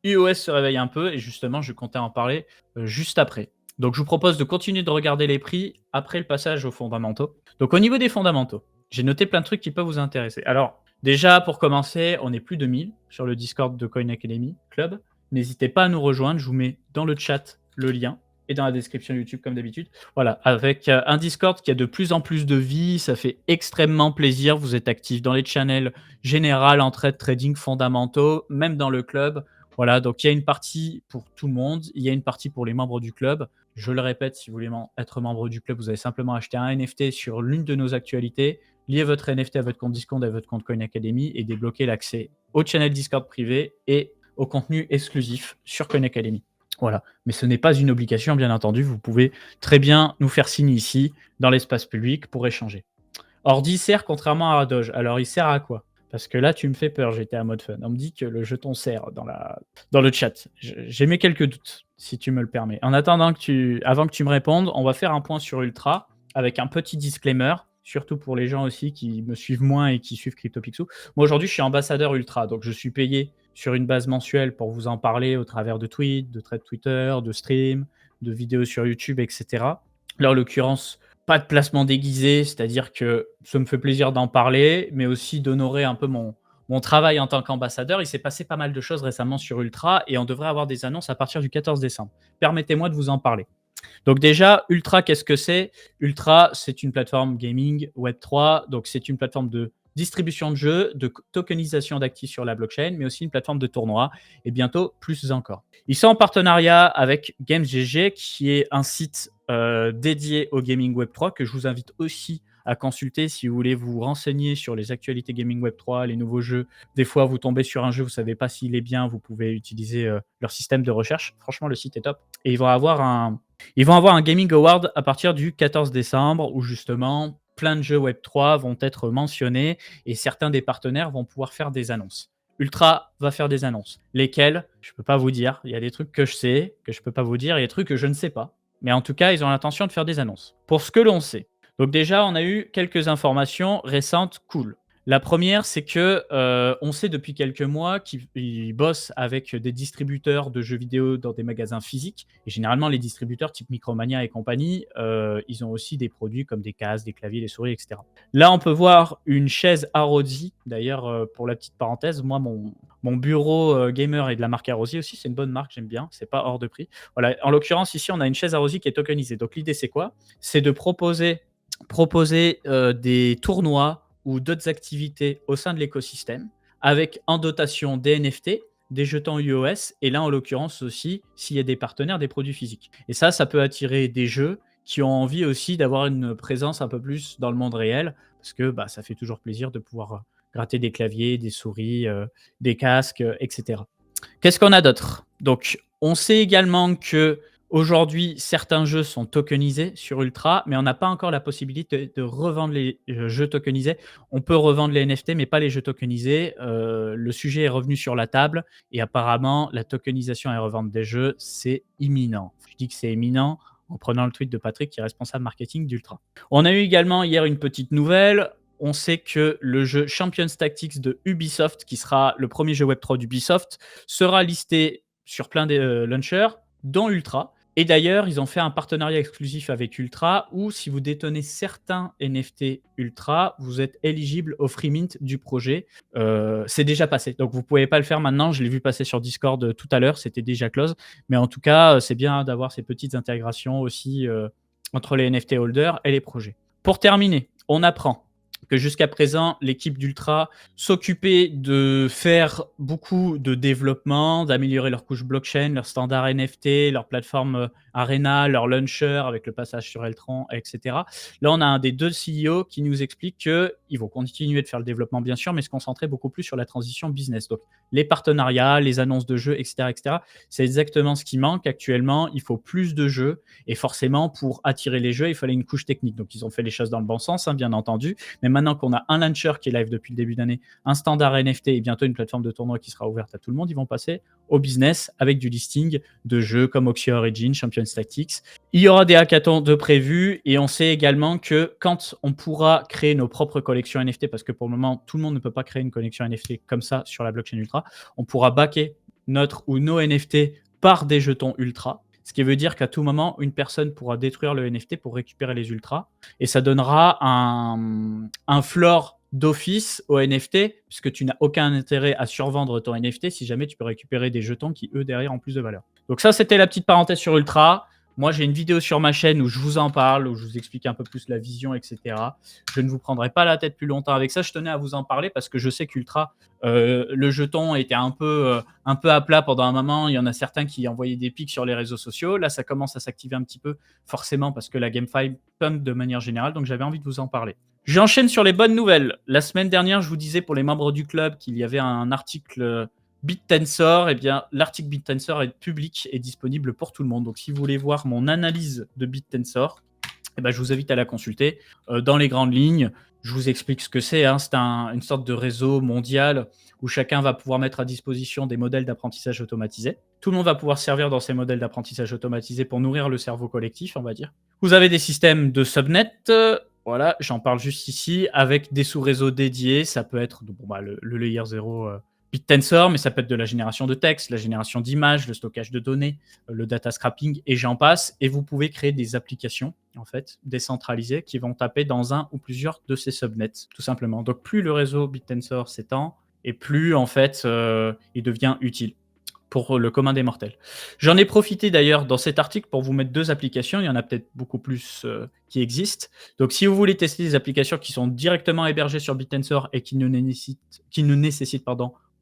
iOS se réveille un peu et justement, je comptais en parler juste après. Donc, je vous propose de continuer de regarder les prix après le passage aux fondamentaux. Donc, au niveau des fondamentaux, j'ai noté plein de trucs qui peuvent vous intéresser. Alors, déjà, pour commencer, on est plus de 1000 sur le Discord de Coin Academy Club. N'hésitez pas à nous rejoindre. Je vous mets dans le chat le lien et dans la description YouTube comme d'habitude. Voilà, avec un Discord qui a de plus en plus de vie, ça fait extrêmement plaisir. Vous êtes actifs dans les channels général, entraide, trading, fondamentaux, même dans le club. Voilà, donc il y a une partie pour tout le monde, il y a une partie pour les membres du club. Je le répète, si vous voulez être membre du club, vous avez simplement acheté un NFT sur l'une de nos actualités, lier votre NFT à votre compte Discord, à votre compte Coin Academy et débloquer l'accès au channel Discord privé et au contenu exclusif sur Coin Academy. Voilà, mais ce n'est pas une obligation, bien entendu. Vous pouvez très bien nous faire signe ici, dans l'espace public, pour échanger. Ordi sert contrairement à Doge. Alors, il sert à quoi? Parce que là, tu me fais peur, j'étais à mode fun. On me dit que le jeton sert dans le chat. J'ai mes quelques doutes, si tu me le permets. En attendant avant que tu me répondes, on va faire un point sur Ultra avec un petit disclaimer, surtout pour les gens aussi qui me suivent moins et qui suivent CryptoPixel. Moi, aujourd'hui, je suis ambassadeur Ultra, donc je suis payé sur une base mensuelle pour vous en parler au travers de tweets, de threads Twitter, de streams, de vidéos sur YouTube, etc. Là, en l'occurrence, pas de placement déguisé, c'est-à-dire que ça me fait plaisir d'en parler, mais aussi d'honorer un peu mon travail en tant qu'ambassadeur. Il s'est passé pas mal de choses récemment sur Ultra et on devrait avoir des annonces à partir du 14 décembre. Permettez-moi de vous en parler. Donc déjà, Ultra, qu'est-ce que c'est? Ultra, c'est une plateforme gaming Web3, donc c'est une plateforme de distribution de jeux, de tokenisation d'actifs sur la blockchain, mais aussi une plateforme de tournoi, et bientôt plus encore. Ils sont en partenariat avec GamesGG, qui est un site dédié au gaming Web3, que je vous invite aussi à consulter si vous voulez vous renseigner sur les actualités gaming Web3, les nouveaux jeux. Des fois, vous tombez sur un jeu, vous ne savez pas s'il est bien, vous pouvez utiliser leur système de recherche. Franchement, le site est top. Et ils vont avoir un Gaming Award à partir du 14 décembre où justement plein de jeux Web3 vont être mentionnés et certains des partenaires vont pouvoir faire des annonces. Ultra va faire des annonces. Lesquelles? Je ne peux pas vous dire. Il y a des trucs que je sais, que je ne peux pas vous dire, il y a des trucs que je ne sais pas. Mais en tout cas, ils ont l'intention de faire des annonces. Pour ce que l'on sait. Donc déjà, on a eu quelques informations récentes cool. La première, c'est que on sait depuis quelques mois qu'ils bossent avec des distributeurs de jeux vidéo dans des magasins physiques. Et généralement, les distributeurs type Micromania et compagnie, ils ont aussi des produits comme des casques, des claviers, des souris, etc. Là, on peut voir une chaise Arrozi. D'ailleurs, pour la petite parenthèse, moi, mon bureau gamer est de la marque Arrozi aussi. C'est une bonne marque, j'aime bien. C'est pas hors de prix. Voilà. En l'occurrence, ici, on a une chaise Arrozi qui est tokenisée. Donc l'idée, c'est quoi? C'est de proposer des tournois ou d'autres activités au sein de l'écosystème avec en dotation des NFT, des jetons iOS et là en l'occurrence aussi s'il y a des partenaires, des produits physiques. Et ça peut attirer des jeux qui ont envie aussi d'avoir une présence un peu plus dans le monde réel parce que bah, ça fait toujours plaisir de pouvoir gratter des claviers, des souris, des casques, etc. Qu'est-ce qu'on a d'autre? Donc, on sait également que aujourd'hui, certains jeux sont tokenisés sur Ultra, mais on n'a pas encore la possibilité de revendre les jeux tokenisés. On peut revendre les NFT, mais pas les jeux tokenisés. Le sujet est revenu sur la table et apparemment, la tokenisation et revente des jeux, c'est imminent. Je dis que c'est imminent en prenant le tweet de Patrick, qui est responsable marketing d'Ultra. On a eu également hier une petite nouvelle. On sait que le jeu Champions Tactics de Ubisoft, qui sera le premier jeu Web3 d'Ubisoft, sera listé sur plein de launchers, dont Ultra. Et d'ailleurs, ils ont fait un partenariat exclusif avec Ultra où si vous détenez certains NFT Ultra, vous êtes éligible au free mint du projet. C'est déjà passé, donc vous ne pouvez pas le faire maintenant. Je l'ai vu passer sur Discord tout à l'heure, c'était déjà close. Mais en tout cas, c'est bien d'avoir ces petites intégrations aussi entre les NFT holders et les projets. Pour terminer, on apprend que jusqu'à présent, l'équipe d'Ultra s'occupait de faire beaucoup de développement, d'améliorer leur couche blockchain, leur standard NFT, leur plateforme Arena, leur launcher avec le passage sur Eltron, etc. Là, on a un des deux CEO qui nous explique qu'ils vont continuer de faire le développement, bien sûr, mais se concentrer beaucoup plus sur la transition business. Donc, les partenariats, les annonces de jeux, etc., etc., c'est exactement ce qui manque actuellement. Il faut plus de jeux et forcément, pour attirer les jeux, il fallait une couche technique. Donc, ils ont fait les choses dans le bon sens, hein, bien entendu. Mais maintenant qu'on a un launcher qui est live depuis le début d'année, un standard NFT et bientôt une plateforme de tournoi qui sera ouverte à tout le monde, ils vont passer au business avec du listing de jeux comme Oxy Origin, Champions Tactics. Il y aura des hackathons de prévus et on sait également que quand on pourra créer nos propres collections NFT, parce que pour le moment, tout le monde ne peut pas créer une collection NFT comme ça sur la blockchain Ultra, on pourra backer notre ou nos NFT par des jetons Ultra. Ce qui veut dire qu'à tout moment, une personne pourra détruire le NFT pour récupérer les ultras. Et ça donnera un floor d'office au NFT, puisque tu n'as aucun intérêt à survendre ton NFT si jamais tu peux récupérer des jetons qui, eux, derrière, ont plus de valeur. Donc ça, c'était la petite parenthèse sur Ultra. Moi, j'ai une vidéo sur ma chaîne où je vous en parle, où je vous explique un peu plus la vision, etc. Je ne vous prendrai pas la tête plus longtemps avec ça. Je tenais à vous en parler parce que je sais qu'Ultra, le jeton était un peu à plat pendant un moment. Il y en a certains qui envoyaient des pics sur les réseaux sociaux. Là, ça commence à s'activer un petit peu, forcément, parce que la GameFi pump de manière générale. Donc, j'avais envie de vous en parler. J'enchaîne sur les bonnes nouvelles. La semaine dernière, je vous disais pour les membres du club qu'il y avait un article BitTensor. Eh bien, l'article BitTensor est public et disponible pour tout le monde. Donc, si vous voulez voir mon analyse de BitTensor, eh ben, je vous invite à la consulter. Dans les grandes lignes, je vous explique ce que c'est. Hein. C'est une sorte de réseau mondial où chacun va pouvoir mettre à disposition des modèles d'apprentissage automatisés. Tout le monde va pouvoir servir dans ces modèles d'apprentissage automatisés pour nourrir le cerveau collectif, on va dire. Vous avez des systèmes de subnet. Voilà, j'en parle juste ici, avec des sous-réseaux dédiés. Ça peut être le layer 0 BitTensor, mais ça peut être de la génération de texte, la génération d'images, le stockage de données, le data scrapping, et j'en passe. Et vous pouvez créer des applications, en fait, décentralisées, qui vont taper dans un ou plusieurs de ces subnets, tout simplement. Donc, plus le réseau BitTensor s'étend, et plus, en fait, il devient utile pour le commun des mortels. J'en ai profité d'ailleurs dans cet article pour vous mettre 2 applications. Il y en a peut-être beaucoup plus qui existent. Donc, si vous voulez tester des applications qui sont directement hébergées sur BitTensor et qui ne nécessitent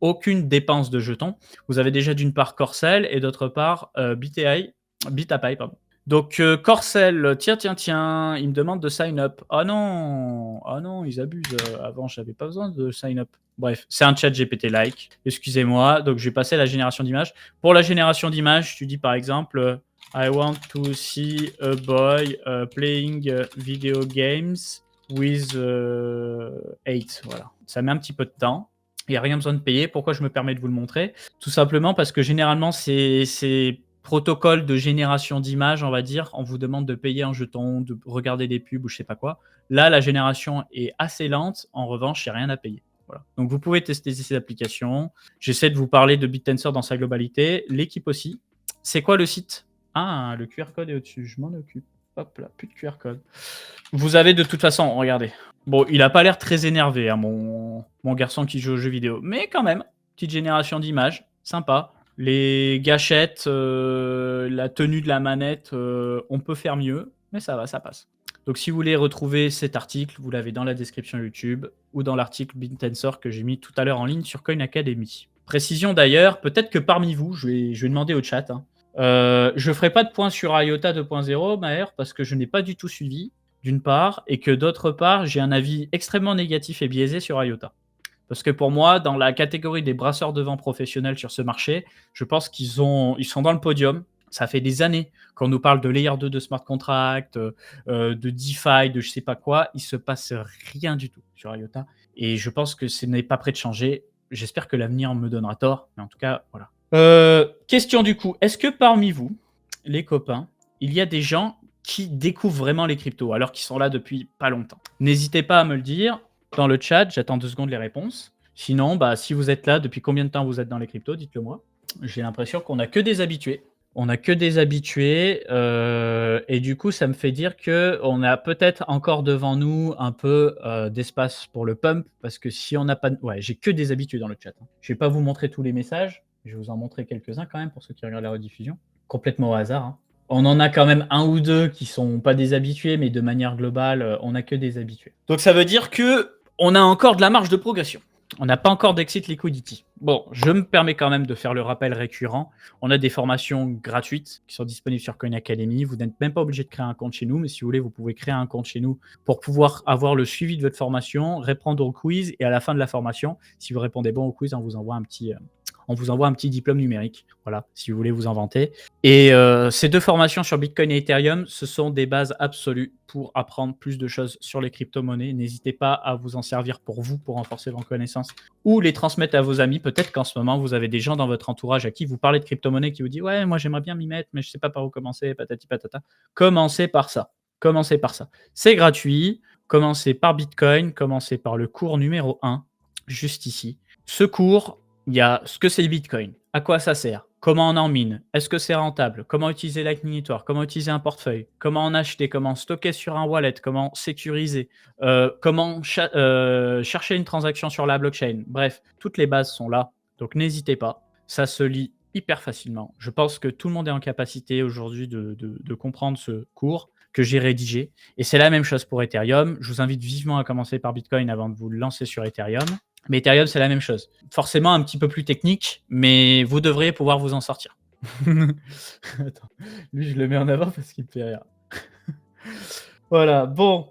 aucune dépense de jetons, vous avez déjà d'une part Corcel et d'autre part BitAPI. Donc, Corcel, tiens, il me demande de sign up. Ah non, ils abusent. Avant, j'avais pas besoin de sign up. Bref, c'est un chat GPT-like. Excusez-moi. Donc, je vais passer à la génération d'images. Pour la génération d'images, tu dis par exemple I want to see a boy playing video games with 8. Voilà. Ça met un petit peu de temps. Il n'y a rien besoin de payer. Pourquoi je me permets de vous le montrer? Tout simplement parce que généralement, c'est protocole de génération d'images, on va dire, on vous demande de payer un jeton, de regarder des pubs ou je sais pas quoi. Là, la génération est assez lente. En revanche, il n'y a rien à payer. Voilà. Donc, vous pouvez tester ces applications. J'essaie de vous parler de BitTensor dans sa globalité. L'équipe aussi. C'est quoi le site? Ah, le QR code est au-dessus. Je m'en occupe. Hop là, plus de QR code. Vous avez de toute façon, regardez. Bon, il a pas l'air très énervé, hein, mon garçon qui joue aux jeux vidéo. Mais quand même, petite génération d'images, sympa. Les gâchettes, la tenue de la manette, on peut faire mieux, mais ça va, ça passe. Donc si vous voulez retrouver cet article, vous l'avez dans la description YouTube ou dans l'article BitTensor que j'ai mis tout à l'heure en ligne sur Coin Academy. Précision d'ailleurs, peut-être que parmi vous, je vais demander au chat, hein, je ferai pas de point sur IOTA 2.0, Maher, parce que je n'ai pas du tout suivi, d'une part, et que d'autre part, j'ai un avis extrêmement négatif et biaisé sur IOTA. Parce que pour moi, dans la catégorie des brasseurs de vent professionnels sur ce marché, je pense ils sont dans le podium. Ça fait des années qu'on nous parle de Layer 2 de smart contract, de DeFi, de je sais pas quoi. Il se passe rien du tout sur IOTA. Et je pense que ce n'est pas prêt de changer. J'espère que l'avenir me donnera tort. Mais en tout cas, voilà. Question du coup. Est-ce que parmi vous, les copains, il y a des gens qui découvrent vraiment les cryptos alors qu'ils sont là depuis pas longtemps? N'hésitez pas à me le dire dans le chat, j'attends 2 secondes les réponses. Sinon, bah, si vous êtes là, depuis combien de temps vous êtes dans les cryptos, dites-le moi. J'ai l'impression qu'on n'a que des habitués. On n'a que des habitués et du coup, ça me fait dire qu'on a peut-être encore devant nous un peu d'espace pour le pump parce que si on n'a pas... Ouais, j'ai que des habitués dans le chat. Je ne vais pas vous montrer tous les messages. Je vais vous en montrer quelques-uns quand même pour ceux qui regardent la rediffusion. Complètement au hasard. Hein. On en a quand même un ou deux qui sont pas des habitués, mais de manière globale, on n'a que des habitués. Donc ça veut dire que on a encore de la marge de progression. On n'a pas encore d'exit liquidity. Bon, je me permets quand même de faire le rappel récurrent. On a des formations gratuites qui sont disponibles sur Coin Academy. Vous n'êtes même pas obligé de créer un compte chez nous, mais si vous voulez, vous pouvez créer un compte chez nous pour pouvoir avoir le suivi de votre formation, répondre au quiz et à la fin de la formation, si vous répondez bon au quiz, on vous envoie un petit diplôme numérique. Voilà, si vous voulez vous en vanter. Et ces deux formations sur Bitcoin et Ethereum, ce sont des bases absolues pour apprendre plus de choses sur les crypto-monnaies. N'hésitez pas à vous en servir pour vous, pour renforcer vos connaissances, ou les transmettre à vos amis. Peut-être qu'en ce moment, vous avez des gens dans votre entourage à qui vous parlez de crypto-monnaie qui vous disent « Ouais, moi j'aimerais bien m'y mettre, mais je ne sais pas par où commencer, patati patata. » Commencez par ça. Commencez par ça. C'est gratuit. Commencez par Bitcoin. Commencez par le cours numéro 1, juste ici. Ce cours, il y a ce que c'est le Bitcoin, à quoi ça sert, comment on en mine, est-ce que c'est rentable, comment utiliser Lightning Network, comment utiliser un portefeuille, comment en acheter, comment stocker sur un wallet, comment sécuriser, comment chercher une transaction sur la blockchain. Bref, toutes les bases sont là, donc n'hésitez pas, ça se lit hyper facilement. Je pense que tout le monde est en capacité aujourd'hui de comprendre ce cours que j'ai rédigé. Et c'est la même chose pour Ethereum. Je vous invite vivement à commencer par Bitcoin avant de vous lancer sur Ethereum. Mais Ethereum, c'est la même chose. Forcément, un petit peu plus technique, mais vous devriez pouvoir vous en sortir. Attends, lui, je le mets en avant parce qu'il me fait rire. Voilà, bon.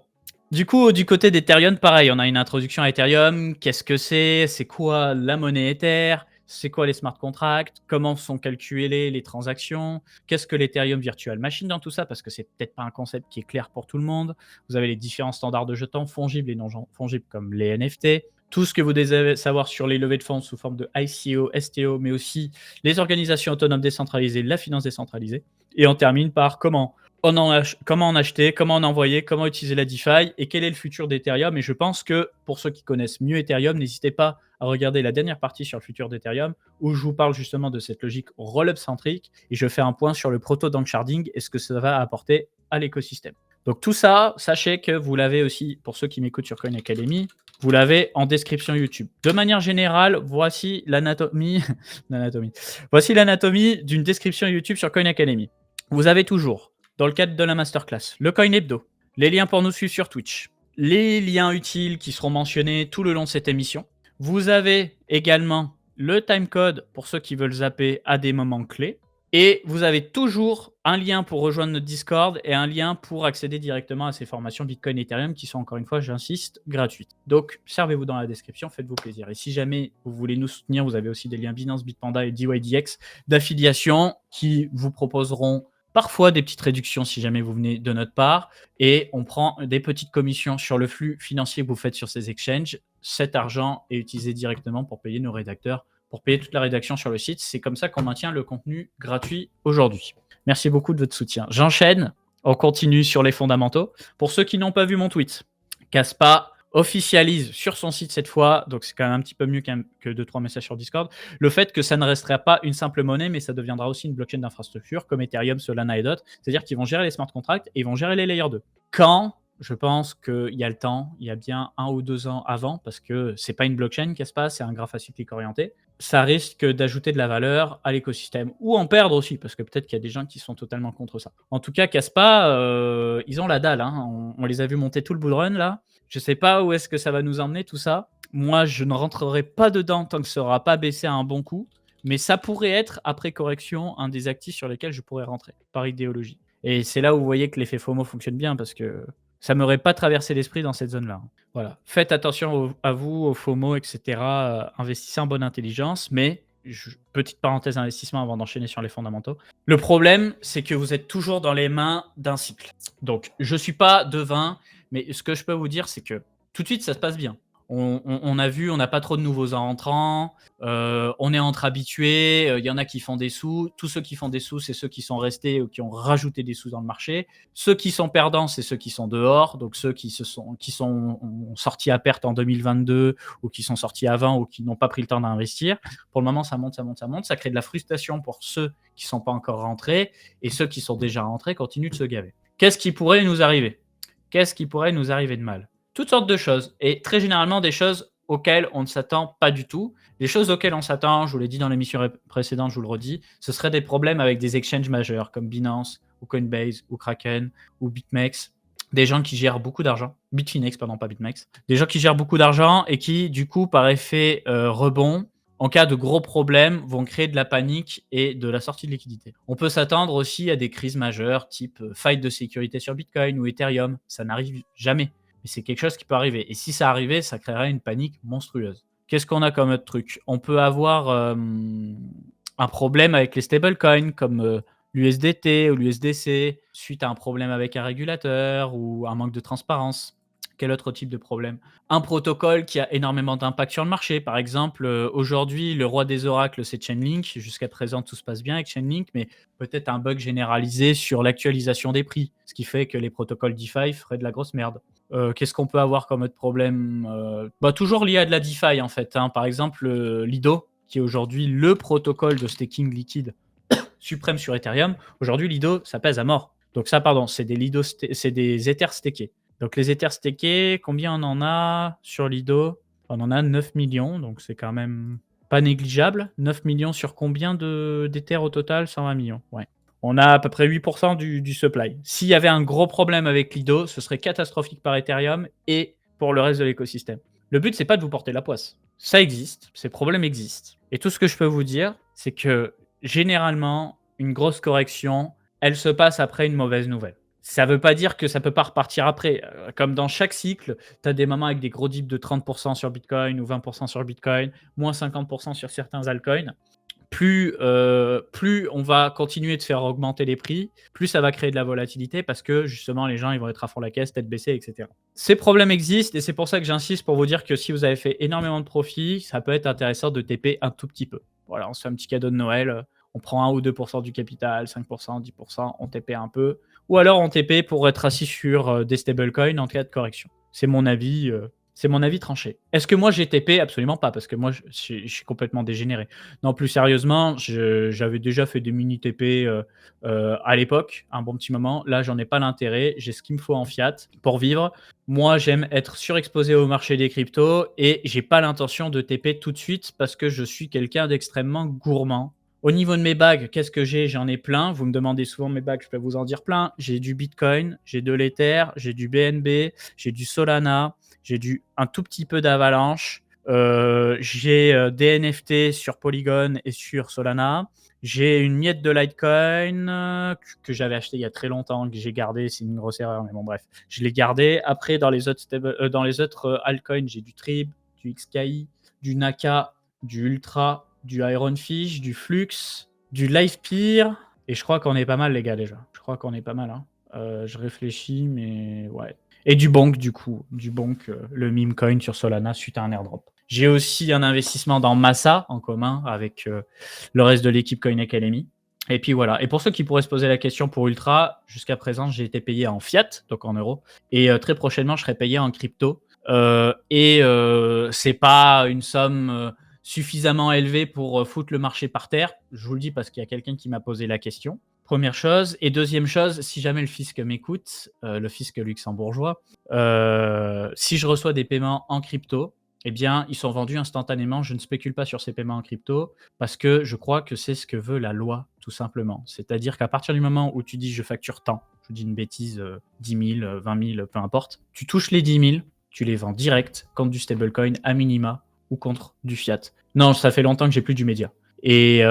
Du coup, du côté d'Ethereum, pareil, on a une introduction à Ethereum. Qu'est-ce que c'est? C'est quoi la monnaie Ether? C'est quoi les smart contracts? Comment sont calculées les transactions? Qu'est-ce que l'Ethereum Virtual Machine dans tout ça? Parce que c'est peut-être pas un concept qui est clair pour tout le monde. Vous avez les différents standards de jetons fongibles et non fongibles comme les NFT. Tout ce que vous devez savoir sur les levées de fonds sous forme de ICO, STO, mais aussi les organisations autonomes décentralisées, la finance décentralisée. Et on termine par comment en acheter, comment en envoyer, comment utiliser la DeFi et quel est le futur d'Ethereum. Et je pense que pour ceux qui connaissent mieux Ethereum, n'hésitez pas à regarder la dernière partie sur le futur d'Ethereum où je vous parle justement de cette logique roll-up centrique et je fais un point sur le proto-dank sharding et ce que ça va apporter à l'écosystème. Donc tout ça, sachez que vous l'avez aussi, pour ceux qui m'écoutent sur Coin Academy, vous l'avez en description YouTube. De manière générale, voici l'anatomie voici l'anatomie d'une description YouTube sur Coin Academy. Vous avez toujours, dans le cadre de la masterclass, le Coin Hebdo, les liens pour nous suivre sur Twitch, les liens utiles qui seront mentionnés tout le long de cette émission. Vous avez également le timecode pour ceux qui veulent zapper à des moments clés. Et vous avez toujours un lien pour rejoindre notre Discord et un lien pour accéder directement à ces formations Bitcoin et Ethereum qui sont, encore une fois, j'insiste, gratuites. Donc, servez-vous dans la description, faites-vous plaisir. Et si jamais vous voulez nous soutenir, vous avez aussi des liens Binance, Bitpanda et DYDX d'affiliation qui vous proposeront parfois des petites réductions si jamais vous venez de notre part. Et on prend des petites commissions sur le flux financier que vous faites sur ces exchanges. Cet argent est utilisé directement pour payer nos rédacteurs, pour payer toute la rédaction sur le site. C'est comme ça qu'on maintient le contenu gratuit aujourd'hui. Merci beaucoup de votre soutien. J'enchaîne. On continue sur les fondamentaux. Pour ceux qui n'ont pas vu mon tweet, Kaspa officialise sur son site cette fois, donc c'est quand même un petit peu mieux que 2-3 messages sur Discord, le fait que ça ne restera pas une simple monnaie, mais ça deviendra aussi une blockchain d'infrastructure comme Ethereum, Solana et d'autres. C'est-à-dire qu'ils vont gérer les smart contracts et ils vont gérer les layer 2. Quand je pense qu'il y a le temps, il y a bien 1 ou 2 ans avant, parce que c'est pas une blockchain, Kaspa, c'est un graphe acyclique orienté. Ça risque d'ajouter de la valeur à l'écosystème, ou en perdre aussi, parce que peut-être qu'il y a des gens qui sont totalement contre ça. En tout cas, Kaspa, ils ont la dalle, hein. On les a vus monter tout le bull run, là. Je sais pas où est-ce que ça va nous emmener, tout ça. Moi, je ne rentrerai pas dedans tant que ça n'aura pas baissé à un bon coup, mais ça pourrait être, après correction, un des actifs sur lesquels je pourrais rentrer, par idéologie. Et c'est là où vous voyez que l'effet FOMO fonctionne bien, parce que ça m'aurait pas traversé l'esprit dans cette zone-là. Voilà. Faites attention à vous, aux FOMO, etc. Investissez en bonne intelligence, mais petite parenthèse investissement avant d'enchaîner sur les fondamentaux. Le problème, c'est que vous êtes toujours dans les mains d'un cycle. Donc, je suis pas devin, mais ce que je peux vous dire, c'est que tout de suite, ça se passe bien. On a vu, on n'a pas trop de nouveaux entrants, on est entre habitués, il y en a qui font des sous. Tous ceux qui font des sous, c'est ceux qui sont restés ou qui ont rajouté des sous dans le marché. Ceux qui sont perdants, c'est ceux qui sont dehors, donc ceux qui sont sortis à perte en 2022 ou qui sont sortis avant ou qui n'ont pas pris le temps d'investir. Pour le moment, ça monte, ça monte, ça monte. Ça crée de la frustration pour ceux qui ne sont pas encore rentrés et ceux qui sont déjà rentrés continuent de se gaver. Qu'est-ce qui pourrait nous arriver? Qu'est-ce qui pourrait nous arriver de mal? Toutes sortes de choses, et très généralement des choses auxquelles on ne s'attend pas du tout. Les choses auxquelles on s'attend, je vous l'ai dit dans l'émission précédente, je vous le redis, ce serait des problèmes avec des exchanges majeurs comme Binance, ou Coinbase, ou Kraken, ou BitMEX, des gens qui gèrent beaucoup d'argent, Bitfinex, pardon, pas BitMEX, des gens qui gèrent beaucoup d'argent et qui, du coup, par effet rebond, en cas de gros problèmes, vont créer de la panique et de la sortie de liquidité. On peut s'attendre aussi à des crises majeures, type faille de sécurité sur Bitcoin ou Ethereum. Ça n'arrive jamais, mais c'est quelque chose qui peut arriver. Et si ça arrivait, ça créerait une panique monstrueuse. Qu'est-ce qu'on a comme autre truc? On peut avoir un problème avec les stablecoins, comme l'USDT ou l'USDC, suite à un problème avec un régulateur ou un manque de transparence. Quel autre type de problème? Un protocole qui a énormément d'impact sur le marché. Par exemple, aujourd'hui, le roi des oracles, c'est Chainlink. Jusqu'à présent, tout se passe bien avec Chainlink, mais peut-être un bug généralisé sur l'actualisation des prix, ce qui fait que les protocoles DeFi feraient de la grosse merde. Qu'est-ce qu'on peut avoir comme autre problème? Toujours lié à de la DeFi, en fait, hein. Par exemple, Lido, qui est aujourd'hui le protocole de staking liquide suprême sur Ethereum. Aujourd'hui, Lido, ça pèse à mort. Donc ça, pardon, c'est des Ethers stakés. Donc les Ethers stakés, combien on en a sur Lido? On en a 9 millions, donc c'est quand même pas négligeable. 9 millions sur combien d'Ethers au total? 120 millions, ouais. On a à peu près 8% du supply. S'il y avait un gros problème avec Lido, ce serait catastrophique par Ethereum et pour le reste de l'écosystème. Le but, c'est pas de vous porter la poisse. Ça existe, ces problèmes existent. Et tout ce que je peux vous dire, c'est que généralement, une grosse correction, elle se passe après une mauvaise nouvelle. Ça ne veut pas dire que ça ne peut pas repartir après. Comme dans chaque cycle, tu as des moments avec des gros dips de 30% sur Bitcoin ou 20% sur Bitcoin, moins 50% sur certains altcoins. Plus on va continuer de faire augmenter les prix, plus ça va créer de la volatilité parce que justement les gens ils vont être à fond la caisse, tête baissée, etc. Ces problèmes existent et c'est pour ça que j'insiste pour vous dire que si vous avez fait énormément de profits, ça peut être intéressant de TP un tout petit peu. Voilà, on se fait un petit cadeau de Noël, on prend 1 ou 2% du capital, 5%, 10%, on TP un peu. Ou alors on TP pour être assis sur des stablecoins en cas de correction. C'est mon avis. C'est mon avis tranché. Est-ce que moi j'ai TP? Absolument pas, parce que moi je suis complètement dégénéré. Non, plus sérieusement, j'avais déjà fait des mini TP à l'époque, un bon petit moment. Là, j'en ai pas l'intérêt. J'ai ce qu'il me faut en fiat pour vivre. Moi, j'aime être surexposé au marché des cryptos et j'ai pas l'intention de TP tout de suite parce que je suis quelqu'un d'extrêmement gourmand. Au niveau de mes bagues, qu'est-ce que j'ai? J'en ai plein. Vous me demandez souvent mes bagues, je peux vous en dire plein. J'ai du Bitcoin, j'ai de l'Ether, j'ai du BNB, j'ai du Solana, j'ai un tout petit peu d'Avalanche, j'ai des NFT sur Polygon et sur Solana, J'ai une miette de Litecoin que j'avais acheté il y a très longtemps, que j'ai gardé. C'est une grosse erreur, mais bon, bref. Je l'ai gardé. Après, dans les autres, dans les autres altcoins, j'ai du Trib, du XKI, du Naka, du Ultra, du Ironfish, du Flux, du Livepeer. Et je crois qu'on est pas mal, les gars, déjà. Je crois qu'on est pas mal. Hein. Je réfléchis, mais ouais. Et du Bonk, du coup. Du Bonk, le meme coin sur Solana suite à un airdrop. J'ai aussi un investissement dans Massa en commun avec le reste de l'équipe Coin Academy. Et puis voilà. Et pour ceux qui pourraient se poser la question pour Ultra, jusqu'à présent, j'ai été payé en fiat, donc en euros. Et très prochainement, je serai payé en crypto. C'est pas une somme suffisamment élevée pour foutre le marché par terre. Je vous le dis parce qu'il y a quelqu'un qui m'a posé la question. Première chose. Et deuxième chose, si jamais le fisc m'écoute, le fisc luxembourgeois, si je reçois des paiements en crypto, eh bien, ils sont vendus instantanément. Je ne spécule pas sur ces paiements en crypto parce que je crois que c'est ce que veut la loi, tout simplement. C'est-à-dire qu'à partir du moment où tu dis je facture tant, je dis une bêtise, 10 000, 20 000, peu importe, tu touches les 10 000, tu les vends direct contre du stablecoin à minima ou contre du fiat. Non, ça fait longtemps que j'ai plus du média. Et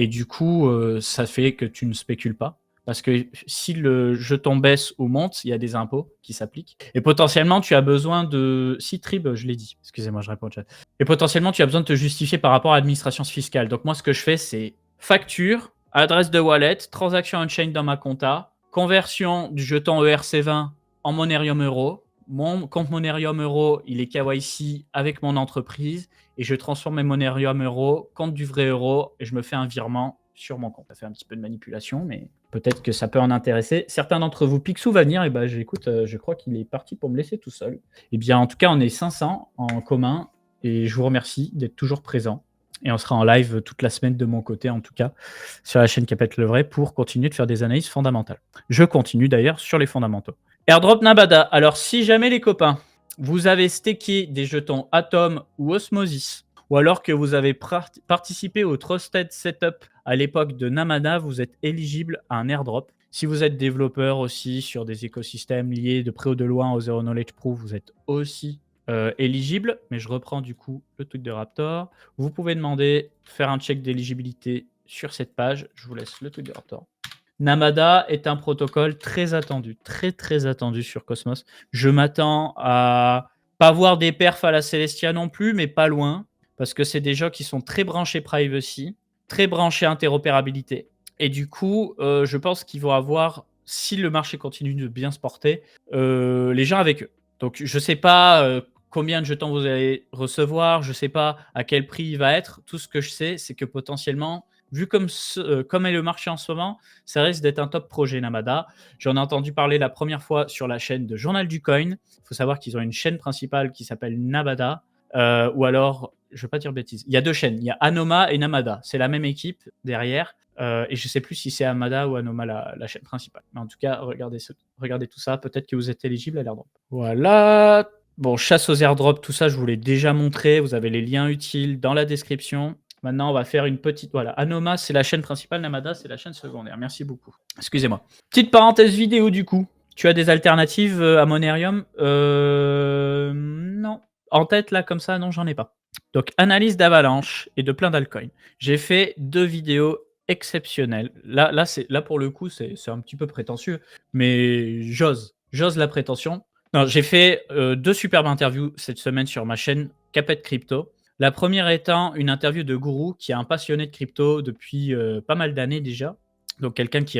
du coup, ça fait que tu ne spécules pas. Parce que si le jeton baisse ou monte, il y a des impôts qui s'appliquent. Et potentiellement, tu as besoin de... Si Trib, je l'ai dit. Excusez-moi, je réponds au chat. Et potentiellement, tu as besoin de te justifier par rapport à l'administration fiscale. Donc moi, ce que je fais, c'est facture, adresse de wallet, transaction on-chain dans ma compta, conversion du jeton ERC20 en Monerium Euro. Mon compte Monerium Euro, il est KYC avec mon entreprise et je transforme mes Monerium Euro compte du vrai euro et je me fais un virement sur mon compte. Ça fait un petit peu de manipulation, mais peut-être que ça peut en intéresser. Certains d'entre vous, Picsou va venir, et ben j'écoute, je crois qu'il est parti pour me laisser tout seul. Et bien, en tout cas, on est 500 en commun et je vous remercie d'être toujours présent. Et on sera en live toute la semaine de mon côté, en tout cas, sur la chaîne Capette le Vrai pour continuer de faire des analyses fondamentales. Je continue d'ailleurs sur les fondamentaux. Airdrop Nabada. Alors, si jamais les copains, vous avez stacké des jetons Atom ou Osmosis, ou alors que vous avez participé au Trusted Setup à l'époque de Namada, vous êtes éligible à un airdrop. Si vous êtes développeur aussi sur des écosystèmes liés de près ou de loin au Zero Knowledge Proof, vous êtes aussi éligible. Mais je reprends du coup le tweet de Raptor. Vous pouvez demander, faire un check d'éligibilité sur cette page. Je vous laisse le tweet de Raptor. Namada est un protocole très attendu, très attendu sur Cosmos. Je m'attends à pas voir des perfs à la Celestia non plus, mais pas loin, parce que c'est des gens qui sont très branchés privacy, très branchés interopérabilité. Et du coup, je pense qu'ils vont avoir, si le marché continue de bien se porter, les gens avec eux. Donc, je ne sais pas combien de jetons vous allez recevoir, je ne sais pas à quel prix il va être. Tout ce que je sais, c'est que potentiellement, vu comme est le marché en ce moment, ça risque d'être un top projet Namada. J'en ai entendu parler la première fois sur la chaîne de Journal du Coin. Il faut savoir qu'ils ont une chaîne principale qui s'appelle Namada. Ou alors, je ne vais pas dire bêtises. Il y a deux chaînes. Il y a Anoma et Namada. C'est la même équipe derrière. Et je ne sais plus si c'est Amada ou Anoma la chaîne principale. Mais en tout cas, regardez tout ça. Peut-être que vous êtes éligible à l'airdrop. Voilà. Bon, chasse aux airdrops, tout ça, je vous l'ai déjà montré. Vous avez les liens utiles dans la description. Maintenant, on va faire une petite... Voilà, Anoma, c'est la chaîne principale, Namada, c'est la chaîne secondaire. Merci beaucoup. Excusez-moi. Petite parenthèse vidéo, du coup. Tu as des alternatives à Monerium Non. En tête, là, comme ça, non, j'en ai pas. Donc, analyse d'Avalanche et de plein d'altcoins. J'ai fait 2 vidéos exceptionnelles. Là pour le coup, c'est un petit peu prétentieux, mais j'ose la prétention. Non, j'ai fait 2 superbes interviews cette semaine sur ma chaîne Capette Crypto. La première étant une interview de Gourou, qui est un passionné de crypto depuis pas mal d'années déjà. Donc quelqu'un qui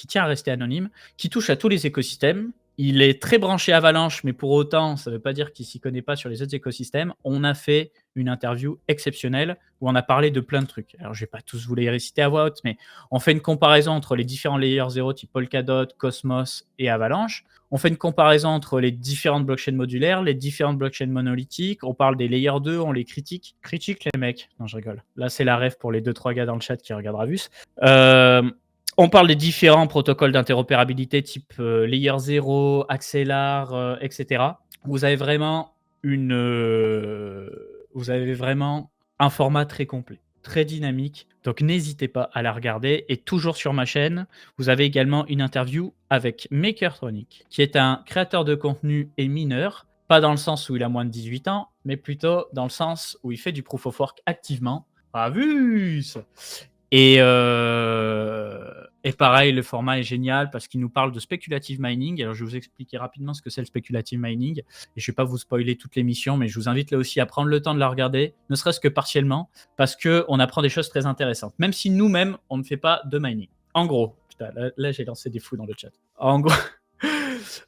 tient à rester anonyme, qui touche à tous les écosystèmes. Il est très branché Avalanche, mais pour autant, ça ne veut pas dire qu'il ne s'y connaît pas sur les autres écosystèmes. On a fait une interview exceptionnelle où on a parlé de plein de trucs. Alors, je ne vais pas tous vous les réciter à voix haute, mais on fait une comparaison entre les différents layers 0 type Polkadot, Cosmos et Avalanche. On fait une comparaison entre les différentes blockchains modulaires, les différentes blockchains monolithiques. On parle des layers 2, on les critique. Critique les mecs. Non, je rigole. Là, c'est la ref pour les 2-3 gars dans le chat qui regardent Ravus. On parle des différents protocoles d'interopérabilité type Layer 0, Axelar, etc. Vous avez vraiment un format très complet, très dynamique. Donc n'hésitez pas à la regarder. Et toujours sur ma chaîne, vous avez également une interview avec Makertronic, qui est un créateur de contenu et mineur. Pas dans le sens où il a moins de 18 ans, mais plutôt dans le sens où il fait du proof of work activement. Ah vu! Et pareil, le format est génial parce qu'il nous parle de speculative mining. Alors, je vais vous expliquer rapidement ce que c'est le speculative mining et je vais pas vous spoiler toute l'émission, mais je vous invite là aussi à prendre le temps de la regarder, ne serait-ce que partiellement, parce qu'on apprend des choses très intéressantes, même si nous-mêmes, on ne fait pas de mining. En gros, putain, là j'ai lancé des fous dans le chat. En gros,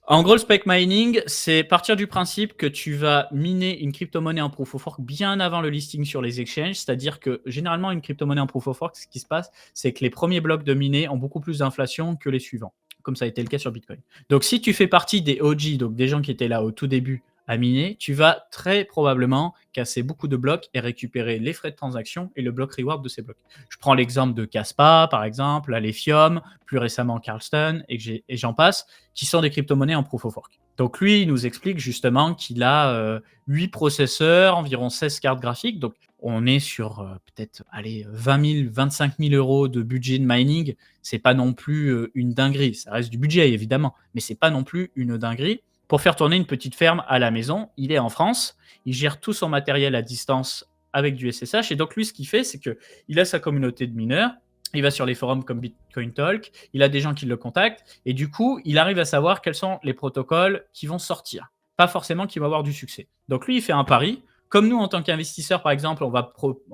en gros, le spec mining, c'est partir du principe que tu vas miner une crypto-monnaie en proof of work bien avant le listing sur les exchanges. C'est-à-dire que généralement, une crypto-monnaie en proof of work, ce qui se passe, c'est que les premiers blocs de miner ont beaucoup plus d'inflation que les suivants, comme ça a été le cas sur Bitcoin. Donc, si tu fais partie des OG, donc des gens qui étaient là au tout début à miner, tu vas très probablement casser beaucoup de blocs et récupérer les frais de transaction et le bloc reward de ces blocs. Je prends l'exemple de Caspa, par exemple, Alephium, plus récemment Carlston, et j'en passe, qui sont des crypto-monnaies en proof of work. Donc lui, il nous explique justement qu'il a 8 processeurs, environ 16 cartes graphiques. Donc on est sur peut-être 20 000, 25 000 euros de budget de mining. C'est pas non plus une dinguerie. Ça reste du budget évidemment, mais c'est pas non plus une dinguerie. Pour faire tourner une petite ferme à la maison, il est en France, il gère tout son matériel à distance avec du SSH. Et donc lui, ce qu'il fait, c'est qu'il a sa communauté de mineurs, il va sur les forums comme Bitcoin Talk, il a des gens qui le contactent, et du coup, il arrive à savoir quels sont les protocoles qui vont sortir. Pas forcément qui vont avoir du succès. Donc lui, il fait un pari. Comme nous, en tant qu'investisseurs, par exemple, on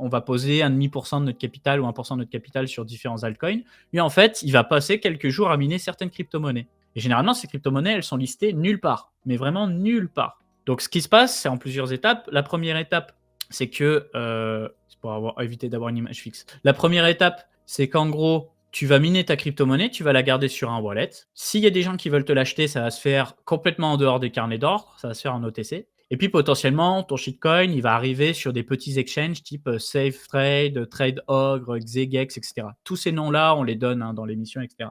va poser 1,5% de notre capital ou 1% de notre capital sur différents altcoins. Lui, en fait, il va passer quelques jours à miner certaines crypto-monnaies. Et généralement, ces crypto-monnaies, elles sont listées nulle part, mais vraiment nulle part. Donc, ce qui se passe, c'est en plusieurs étapes. La première étape, c'est que, c'est pour éviter d'avoir une image fixe. La première étape, c'est qu'en gros, tu vas miner ta crypto-monnaie, tu vas la garder sur un wallet. S'il y a des gens qui veulent te l'acheter, ça va se faire complètement en dehors des carnets d'ordre, ça va se faire en OTC. Et puis potentiellement, ton shitcoin, il va arriver sur des petits exchanges type SafeTrade, TradeOgre, Xegex, etc. Tous ces noms-là, on les donne dans l'émission, etc.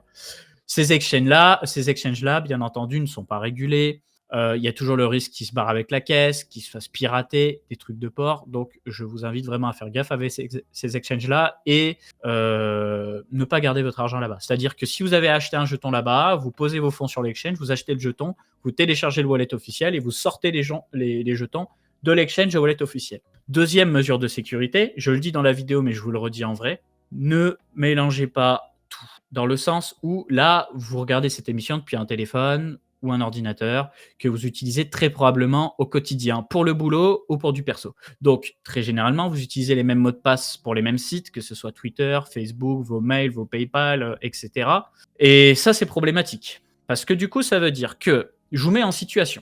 Ces exchanges-là, bien entendu, ne sont pas régulés. Il y a toujours le risque qu'ils se barrent avec la caisse, qu'ils se fassent pirater, des trucs de port. Donc, je vous invite vraiment à faire gaffe avec ces exchanges-là et ne pas garder votre argent là-bas. C'est-à-dire que si vous avez acheté un jeton là-bas, vous posez vos fonds sur l'exchange, vous achetez le jeton, vous téléchargez le wallet officiel et vous sortez les jetons de l'exchange au wallet officiel. Deuxième mesure de sécurité, je le dis dans la vidéo, mais je vous le redis en vrai, ne mélangez pas tout. Dans le sens où là, vous regardez cette émission depuis un téléphone ou un ordinateur que vous utilisez très probablement au quotidien pour le boulot ou pour du perso. Donc, très généralement, vous utilisez les mêmes mots de passe pour les mêmes sites, que ce soit Twitter, Facebook, vos mails, vos PayPal, etc. Et ça, c'est problématique. Parce que du coup, ça veut dire que, je vous mets en situation.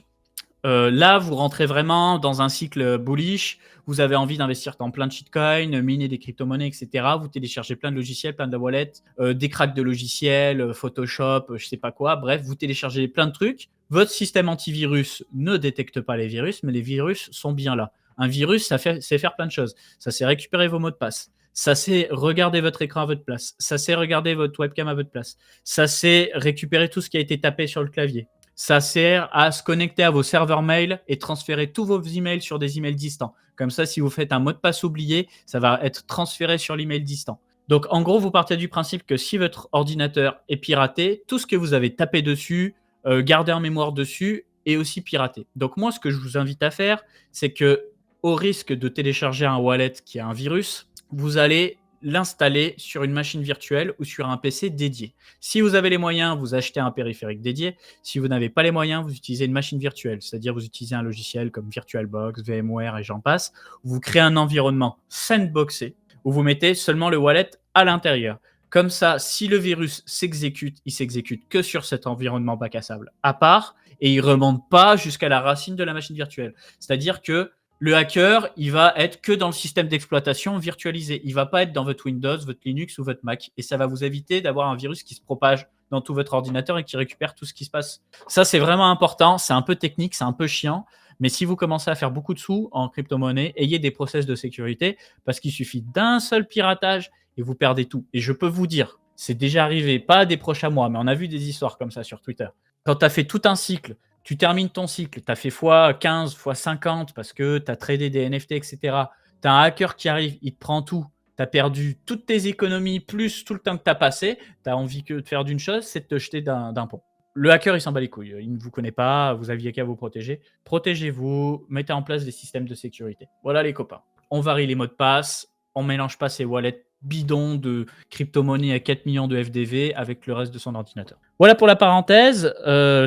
Là, vous rentrez vraiment dans un cycle bullish. Vous avez envie d'investir dans plein de shitcoins, miner des crypto-monnaies, etc. Vous téléchargez plein de logiciels, plein de wallets, des cracks de logiciels, Photoshop, je sais pas quoi. Bref, vous téléchargez plein de trucs. Votre système antivirus ne détecte pas les virus, mais les virus sont bien là. Un virus, ça sait faire plein de choses. Ça sait récupérer vos mots de passe. Ça sait regarder votre écran à votre place. Ça sait regarder votre webcam à votre place. Ça sait récupérer tout ce qui a été tapé sur le clavier. Ça sert à se connecter à vos serveurs mail et transférer tous vos emails sur des emails distants. Comme ça, si vous faites un mot de passe oublié, ça va être transféré sur l'email distant. Donc, en gros, vous partez du principe que si votre ordinateur est piraté, tout ce que vous avez tapé dessus, gardé en mémoire dessus, est aussi piraté. Donc, moi, ce que je vous invite à faire, c'est que, au risque de télécharger un wallet qui a un virus, vous allez l'installer sur une machine virtuelle ou sur un PC dédié. Si vous avez les moyens, vous achetez un périphérique dédié. Si vous n'avez pas les moyens, vous utilisez une machine virtuelle, c'est-à-dire vous utilisez un logiciel comme VirtualBox, VMware et j'en passe. Vous créez un environnement sandboxé où vous mettez seulement le wallet à l'intérieur. Comme ça, si le virus s'exécute, il s'exécute que sur cet environnement bac à sable à part et il ne remonte pas jusqu'à la racine de la machine virtuelle. C'est-à-dire que le hacker, il va être que dans le système d'exploitation virtualisé. Il ne va pas être dans votre Windows, votre Linux ou votre Mac. Et ça va vous éviter d'avoir un virus qui se propage dans tout votre ordinateur et qui récupère tout ce qui se passe. Ça, c'est vraiment important. C'est un peu technique, c'est un peu chiant. Mais si vous commencez à faire beaucoup de sous en crypto-monnaie, ayez des process de sécurité parce qu'il suffit d'un seul piratage et vous perdez tout. Et je peux vous dire, c'est déjà arrivé, pas des proches à moi, mais on a vu des histoires comme ça sur Twitter. Quand tu as fait tout un cycle, tu termines ton cycle, tu as fait x15, x50 parce que tu as tradé des NFT, etc. Tu as un hacker qui arrive, il te prend tout. Tu as perdu toutes tes économies, plus tout le temps que tu as passé. Tu as envie que de faire d'une chose, c'est de te jeter d'un pont. Le hacker, il s'en bat les couilles. Il ne vous connaît pas, vous aviez qu'à vous protéger. Protégez-vous, mettez en place des systèmes de sécurité. Voilà les copains. On varie les mots de passe, on ne mélange pas ses wallets bidon de crypto-monnaie à 4 millions de FDV avec le reste de son ordinateur. Voilà pour la parenthèse.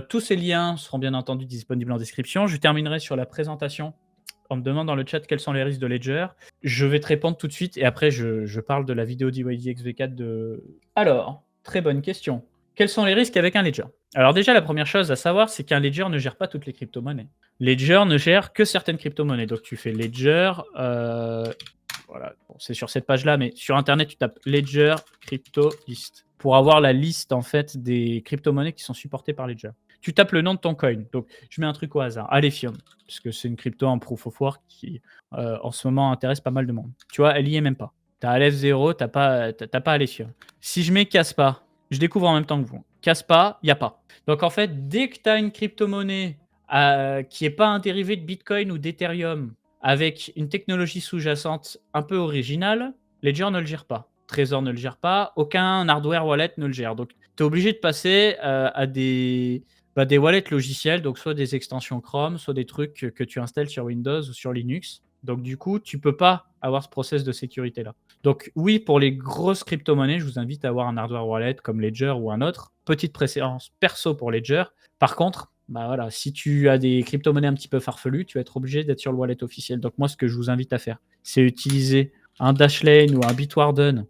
Tous ces liens seront bien entendu disponibles en description. Je terminerai sur la présentation. On me demande dans le chat quels sont les risques de Ledger. Je vais te répondre tout de suite et après je parle de la vidéo d'EYDX V4 de... Alors, très bonne question. Quels sont les risques avec un Ledger? Alors déjà, la première chose à savoir, c'est qu'un Ledger ne gère pas toutes les crypto-monnaies. Ledger ne gère que certaines crypto-monnaies. Donc tu fais Ledger, voilà, bon, c'est sur cette page-là, mais sur Internet, tu tapes Ledger Crypto List pour avoir la liste en fait des crypto-monnaies qui sont supportées par Ledger. Tu tapes le nom de ton coin. Donc, je mets un truc au hasard, Alephium, puisque c'est une crypto en proof of work qui, en ce moment, intéresse pas mal de monde. Tu vois, elle y est même pas. Tu as Aleph 0, tu n'as pas Alephium. Si je mets Caspa, je découvre en même temps que vous. Caspa, il n'y a pas. Donc, en fait, dès que tu as une crypto-monnaie qui n'est pas un dérivé de Bitcoin ou d'Ethereum, avec une technologie sous-jacente un peu originale, Ledger ne le gère pas. Trésor ne le gère pas, aucun hardware wallet ne le gère. Donc, tu es obligé de passer à des wallets logiciels, donc soit des extensions Chrome, soit des trucs que tu installes sur Windows ou sur Linux. Donc, du coup, tu ne peux pas avoir ce process de sécurité-là. Donc, oui, pour les grosses crypto-monnaies, je vous invite à avoir un hardware wallet comme Ledger ou un autre. Petite préférence perso pour Ledger. Par contre, voilà, si tu as des crypto-monnaies un petit peu farfelues, tu vas être obligé d'être sur le wallet officiel. Donc moi, ce que je vous invite à faire, c'est utiliser un Dashlane ou un Bitwarden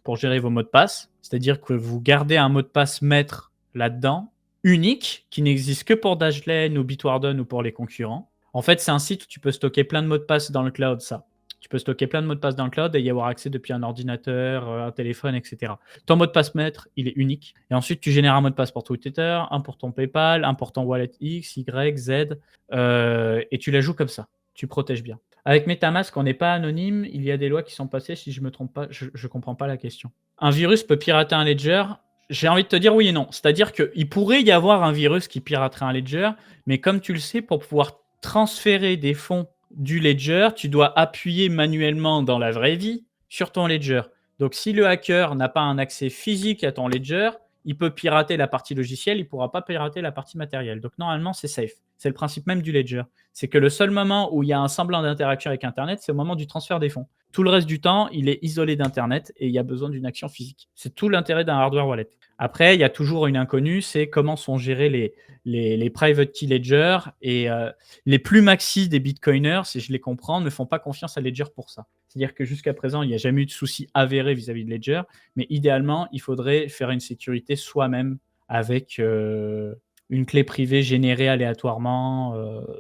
pour gérer vos mots de passe. C'est-à-dire que vous gardez un mot de passe maître là-dedans, unique, qui n'existe que pour Dashlane ou Bitwarden ou pour les concurrents. En fait, c'est un site où tu peux stocker plein de mots de passe dans le cloud, ça. Tu peux stocker plein de mots de passe dans le cloud et y avoir accès depuis un ordinateur, un téléphone, etc. Ton mot de passe maître, il est unique. Et ensuite, tu génères un mot de passe pour ton Twitter, un pour ton PayPal, un pour ton wallet X, Y, Z, et tu la joues comme ça. Tu protèges bien. Avec MetaMask, on n'est pas anonyme. Il y a des lois qui sont passées, si je ne me trompe pas. Je ne comprends pas la question. Un virus peut pirater un ledger? J'ai envie de te dire oui et non. C'est-à-dire qu'il pourrait y avoir un virus qui piraterait un ledger, mais comme tu le sais, pour pouvoir transférer des fonds du ledger, tu dois appuyer manuellement dans la vraie vie sur ton ledger. Donc, si le hacker n'a pas un accès physique à ton ledger, il peut pirater la partie logicielle, il ne pourra pas pirater la partie matérielle. Donc, normalement, c'est safe. C'est le principe même du ledger. C'est que le seul moment où il y a un semblant d'interaction avec Internet, c'est au moment du transfert des fonds. Tout le reste du temps, il est isolé d'Internet et il y a besoin d'une action physique. C'est tout l'intérêt d'un hardware wallet. Après, il y a toujours une inconnue, c'est comment sont gérés les private key ledger et les plus maxi des bitcoiners, si je les comprends, ne font pas confiance à Ledger pour ça. C'est-à-dire que jusqu'à présent, il n'y a jamais eu de souci avéré vis-à-vis de Ledger, mais idéalement, il faudrait faire une sécurité soi-même avec une clé privée générée aléatoirement.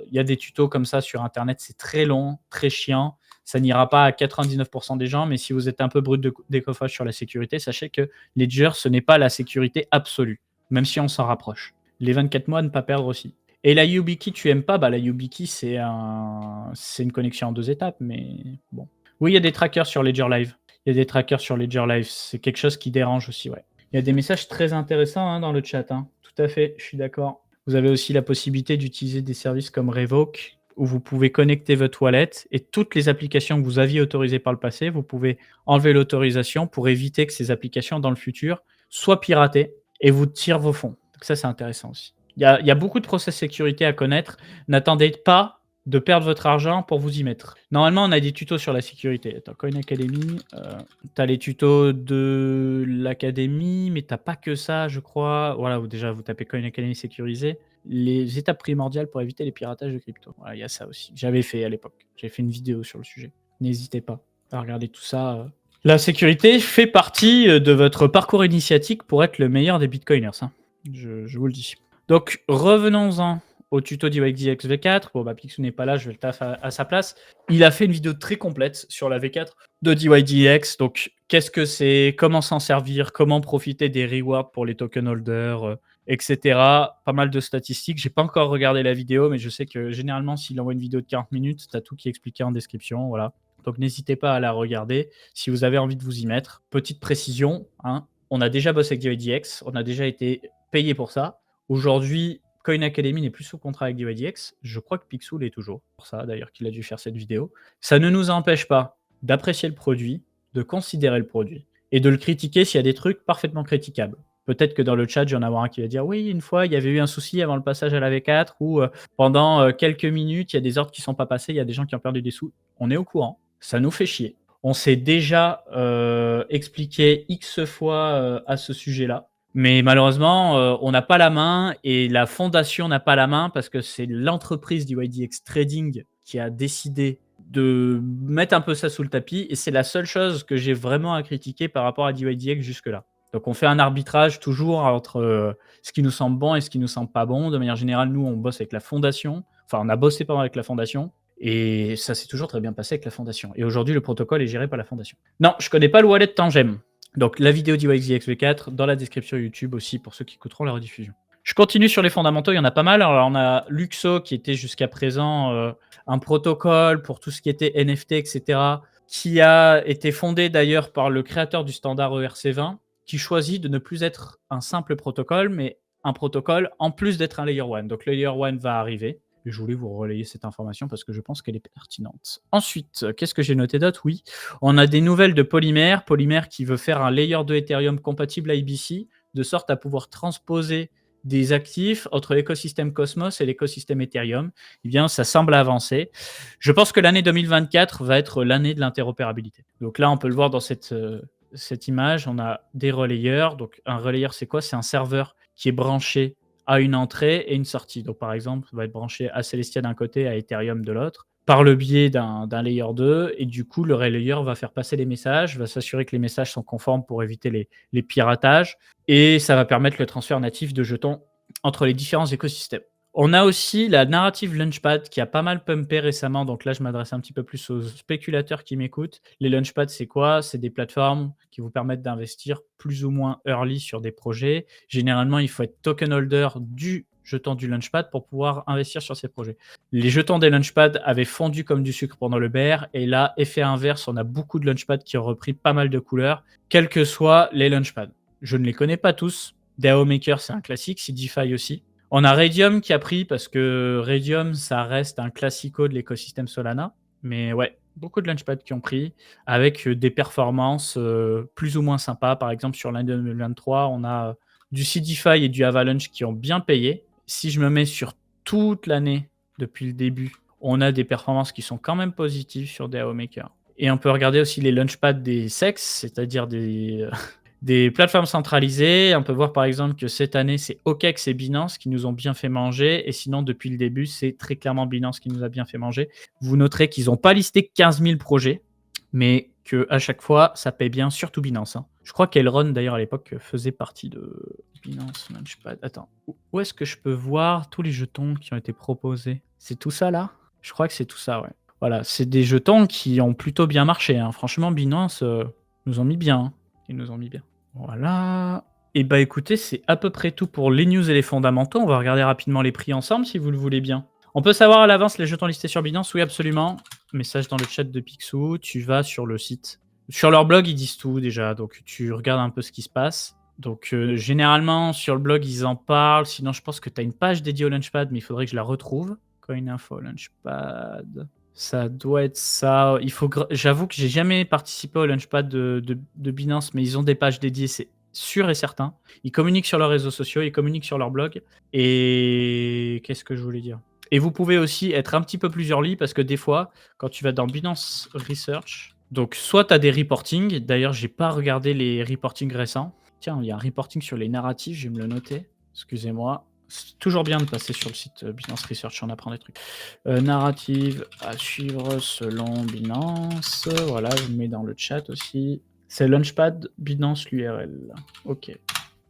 Il y a des tutos comme ça sur Internet, c'est très long, très chiant. Ça n'ira pas à 99% des gens, mais si vous êtes un peu brut de décoffrage sur la sécurité, sachez que Ledger, ce n'est pas la sécurité absolue, même si on s'en rapproche. Les 24 mois à ne pas perdre aussi. Et la YubiKey, tu aimes pas? La YubiKey, c'est une connexion en 2 étapes, mais bon. Oui, il y a des trackers sur Ledger Live. Il y a des trackers sur Ledger Live. C'est quelque chose qui dérange aussi, ouais. Il y a des messages très intéressants dans le chat. Tout à fait, je suis d'accord. Vous avez aussi la possibilité d'utiliser des services comme Revoke, où vous pouvez connecter votre wallet et toutes les applications que vous aviez autorisées par le passé, vous pouvez enlever l'autorisation pour éviter que ces applications, dans le futur, soient piratées et vous tirent vos fonds. Donc ça, c'est intéressant aussi. Il y a beaucoup de process sécurité à connaître. N'attendez pas de perdre votre argent pour vous y mettre. Normalement, on a des tutos sur la sécurité. Attends, Coin Academy, tu as les tutos de l'académie, mais tu n'as pas que ça, je crois. Voilà, déjà, vous tapez Coin Academy sécurisé. Les étapes primordiales pour éviter les piratages de crypto. Voilà, il y a ça aussi. J'avais fait à l'époque. J'avais fait une vidéo sur le sujet. N'hésitez pas à regarder tout ça. La sécurité fait partie de votre parcours initiatique pour être le meilleur des bitcoiners. Je vous le dis. Donc, revenons-en au tuto d'YDX V4. Bon, Picsou n'est pas là, je vais le taf à sa place. Il a fait une vidéo très complète sur la V4 de DYDX. Donc, qu'est-ce que c'est, comment s'en servir, comment profiter des rewards pour les token holders, etc. Pas mal de statistiques. J'ai pas encore regardé la vidéo, mais je sais que généralement, s'il envoie une vidéo de 40 minutes, tu as tout qui est expliqué en description. Voilà. Donc, n'hésitez pas à la regarder si vous avez envie de vous y mettre. Petite précision, on a déjà bossé avec DYDX, on a déjà été payé pour ça. Aujourd'hui, Coin Academy n'est plus sous contrat avec DYDX. Je crois que Picsou l'est toujours. Pour ça, d'ailleurs, qu'il a dû faire cette vidéo. Ça ne nous empêche pas d'apprécier le produit, de considérer le produit et de le critiquer s'il y a des trucs parfaitement critiquables. Peut-être que dans le chat, il y en aura un qui va dire oui, une fois, il y avait eu un souci avant le passage à la V4 où pendant quelques minutes, il y a des ordres qui ne sont pas passés, il y a des gens qui ont perdu des sous. On est au courant. Ça nous fait chier. On s'est déjà expliqué X fois à ce sujet-là. Mais malheureusement, on n'a pas la main et la fondation n'a pas la main parce que c'est l'entreprise du YDX Trading qui a décidé de mettre un peu ça sous le tapis et c'est la seule chose que j'ai vraiment à critiquer par rapport à DYDX jusque-là. Donc on fait un arbitrage toujours entre ce qui nous semble bon et ce qui nous semble pas bon. De manière générale, nous, on bosse avec la fondation. Enfin, on a bossé pendant avec la fondation et ça s'est toujours très bien passé avec la fondation. Et aujourd'hui, le protocole est géré par la fondation. Non, je connais pas le wallet Tangem. Donc la vidéo d'YXV4 dans la description YouTube aussi pour ceux qui écouteront la rediffusion. Je continue sur les fondamentaux, il y en a pas mal. Alors on a Luxo qui était jusqu'à présent un protocole pour tout ce qui était NFT, etc., qui a été fondé d'ailleurs par le créateur du standard ERC20, qui choisit de ne plus être un simple protocole, mais un protocole en plus d'être un Layer 1. Donc Layer 1 va arriver. Et je voulais vous relayer cette information parce que je pense qu'elle est pertinente. Ensuite, qu'est-ce que j'ai noté d'autre? Oui, on a des nouvelles de Polymer. Polymer qui veut faire un Layer 2 Ethereum compatible à IBC, de sorte à pouvoir transposer des actifs entre l'écosystème Cosmos et l'écosystème Ethereum. Eh bien, ça semble avancer. Je pense que l'année 2024 va être l'année de l'interopérabilité. Donc là, on peut le voir dans cette image. On a des relayeurs. Donc un relayeur, c'est quoi? C'est un serveur qui est branché à une entrée et une sortie. Donc, par exemple, va être branché à Celestia d'un côté, à Ethereum de l'autre, par le biais d'un layer 2. Et du coup, le relayer va faire passer les messages, va s'assurer que les messages sont conformes pour éviter les piratages. Et ça va permettre le transfert natif de jetons entre les différents écosystèmes. On a aussi la narrative Launchpad qui a pas mal pumpé récemment. Donc là, je m'adresse un petit peu plus aux spéculateurs qui m'écoutent. Les Launchpads, c'est quoi? C'est des plateformes qui vous permettent d'investir plus ou moins early sur des projets. Généralement, il faut être token holder du jeton du Launchpad pour pouvoir investir sur ces projets. Les jetons des Launchpads avaient fondu comme du sucre pendant le bear. Et là, effet inverse, on a beaucoup de Launchpads qui ont repris pas mal de couleurs, quels que soient les Launchpads. Je ne les connais pas tous. DAO Maker, c'est un classique. Seedify aussi. On a Radium qui a pris parce que Radium, ça reste un classico de l'écosystème Solana. Mais ouais, beaucoup de Launchpads qui ont pris avec des performances plus ou moins sympas. Par exemple, sur l'année 2023, on a du Seedify et du Avalanche qui ont bien payé. Si je me mets sur toute l'année depuis le début, on a des performances qui sont quand même positives sur DAO Maker. Et on peut regarder aussi les Launchpads des SEX, c'est-à-dire des plateformes centralisées. On peut voir par exemple que cette année, c'est OKEx et Binance qui nous ont bien fait manger. Et sinon, depuis le début, c'est très clairement Binance qui nous a bien fait manger. Vous noterez qu'ils n'ont pas listé 15 000 projets, mais qu'à chaque fois, ça paye bien, surtout Binance. Je crois qu'Elron, d'ailleurs, à l'époque, faisait partie de Binance Launchpad. Attends, où est-ce que je peux voir tous les jetons qui ont été proposés? C'est tout ça, là? Je crois que c'est tout ça, ouais. Voilà, c'est des jetons qui ont plutôt bien marché. Franchement, Binance nous ont mis bien. Ils nous ont mis bien. Voilà. Et bah écoutez, c'est à peu près tout pour les news et les fondamentaux. On va regarder rapidement les prix ensemble si vous le voulez bien. On peut savoir à l'avance les jetons listés sur Binance? Oui, absolument. Message dans le chat de Picsou. Tu vas sur le site. Sur leur blog, ils disent tout déjà. Donc tu regardes un peu ce qui se passe. Donc généralement, sur le blog, ils en parlent. Sinon, je pense que tu as une page dédiée au Launchpad, mais il faudrait que je la retrouve. Coin info, Launchpad. Ça doit être ça. J'avoue que j'ai jamais participé au Launchpad de Binance, mais ils ont des pages dédiées, c'est sûr et certain. Ils communiquent sur leurs réseaux sociaux, ils communiquent sur leur blog. Et qu'est-ce que je voulais dire? Et vous pouvez aussi être un petit peu plus early parce que des fois, quand tu vas dans Binance Research, donc soit tu as des reportings. D'ailleurs, j'ai pas regardé les reportings récents. Tiens, il y a un reporting sur les narratifs, je vais me le noter. Excusez-moi. C'est toujours bien de passer sur le site Binance Research, on apprend des trucs. Narrative à suivre selon Binance. Voilà, je le mets dans le chat aussi. C'est Launchpad Binance l'URL. Ok.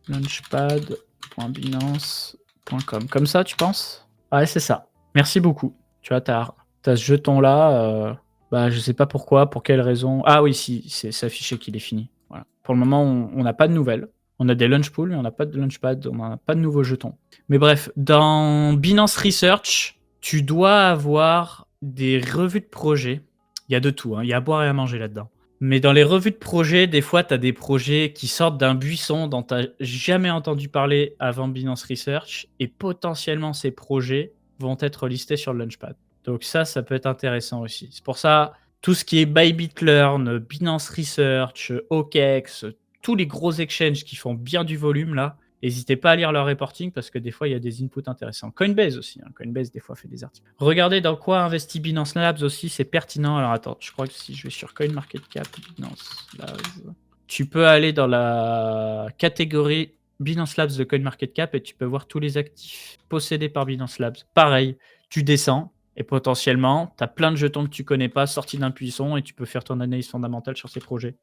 Launchpad.binance.com. Comme ça, tu penses? Ouais, c'est ça. Merci beaucoup. Tu vois, t'as ce jeton-là. Je sais pas pourquoi, pour quelle raison. Ah oui, si, c'est affiché qu'il est fini. Voilà. Pour le moment, on n'a pas de nouvelles. On a des launch pools, mais on n'a pas de launchpad, on n'a pas de nouveaux jetons. Mais bref, dans Binance Research, tu dois avoir des revues de projet. Il y a de tout, il y a à boire et à manger là-dedans. Mais dans les revues de projet, des fois, tu as des projets qui sortent d'un buisson dont tu n'as jamais entendu parler avant Binance Research. Et potentiellement, ces projets vont être listés sur le Launchpad. Donc ça peut être intéressant aussi. C'est pour ça, tout ce qui est Bybit-Learn, Binance Research, OKEx, tous les gros exchanges qui font bien du volume, là, N'hésitez pas à lire leur reporting parce que des fois, il y a des inputs intéressants. Coinbase aussi, hein. Coinbase, des fois, fait des articles. Regardez dans quoi investit Binance Labs aussi, c'est pertinent. Alors attends, je crois que si je vais sur CoinMarketCap, Binance Labs, tu peux aller dans la catégorie Binance Labs de CoinMarketCap et tu peux voir tous les actifs possédés par Binance Labs. Pareil, tu descends et potentiellement, tu as plein de jetons que tu connais pas sortis d'un buisson et tu peux faire ton analyse fondamentale sur ces projets.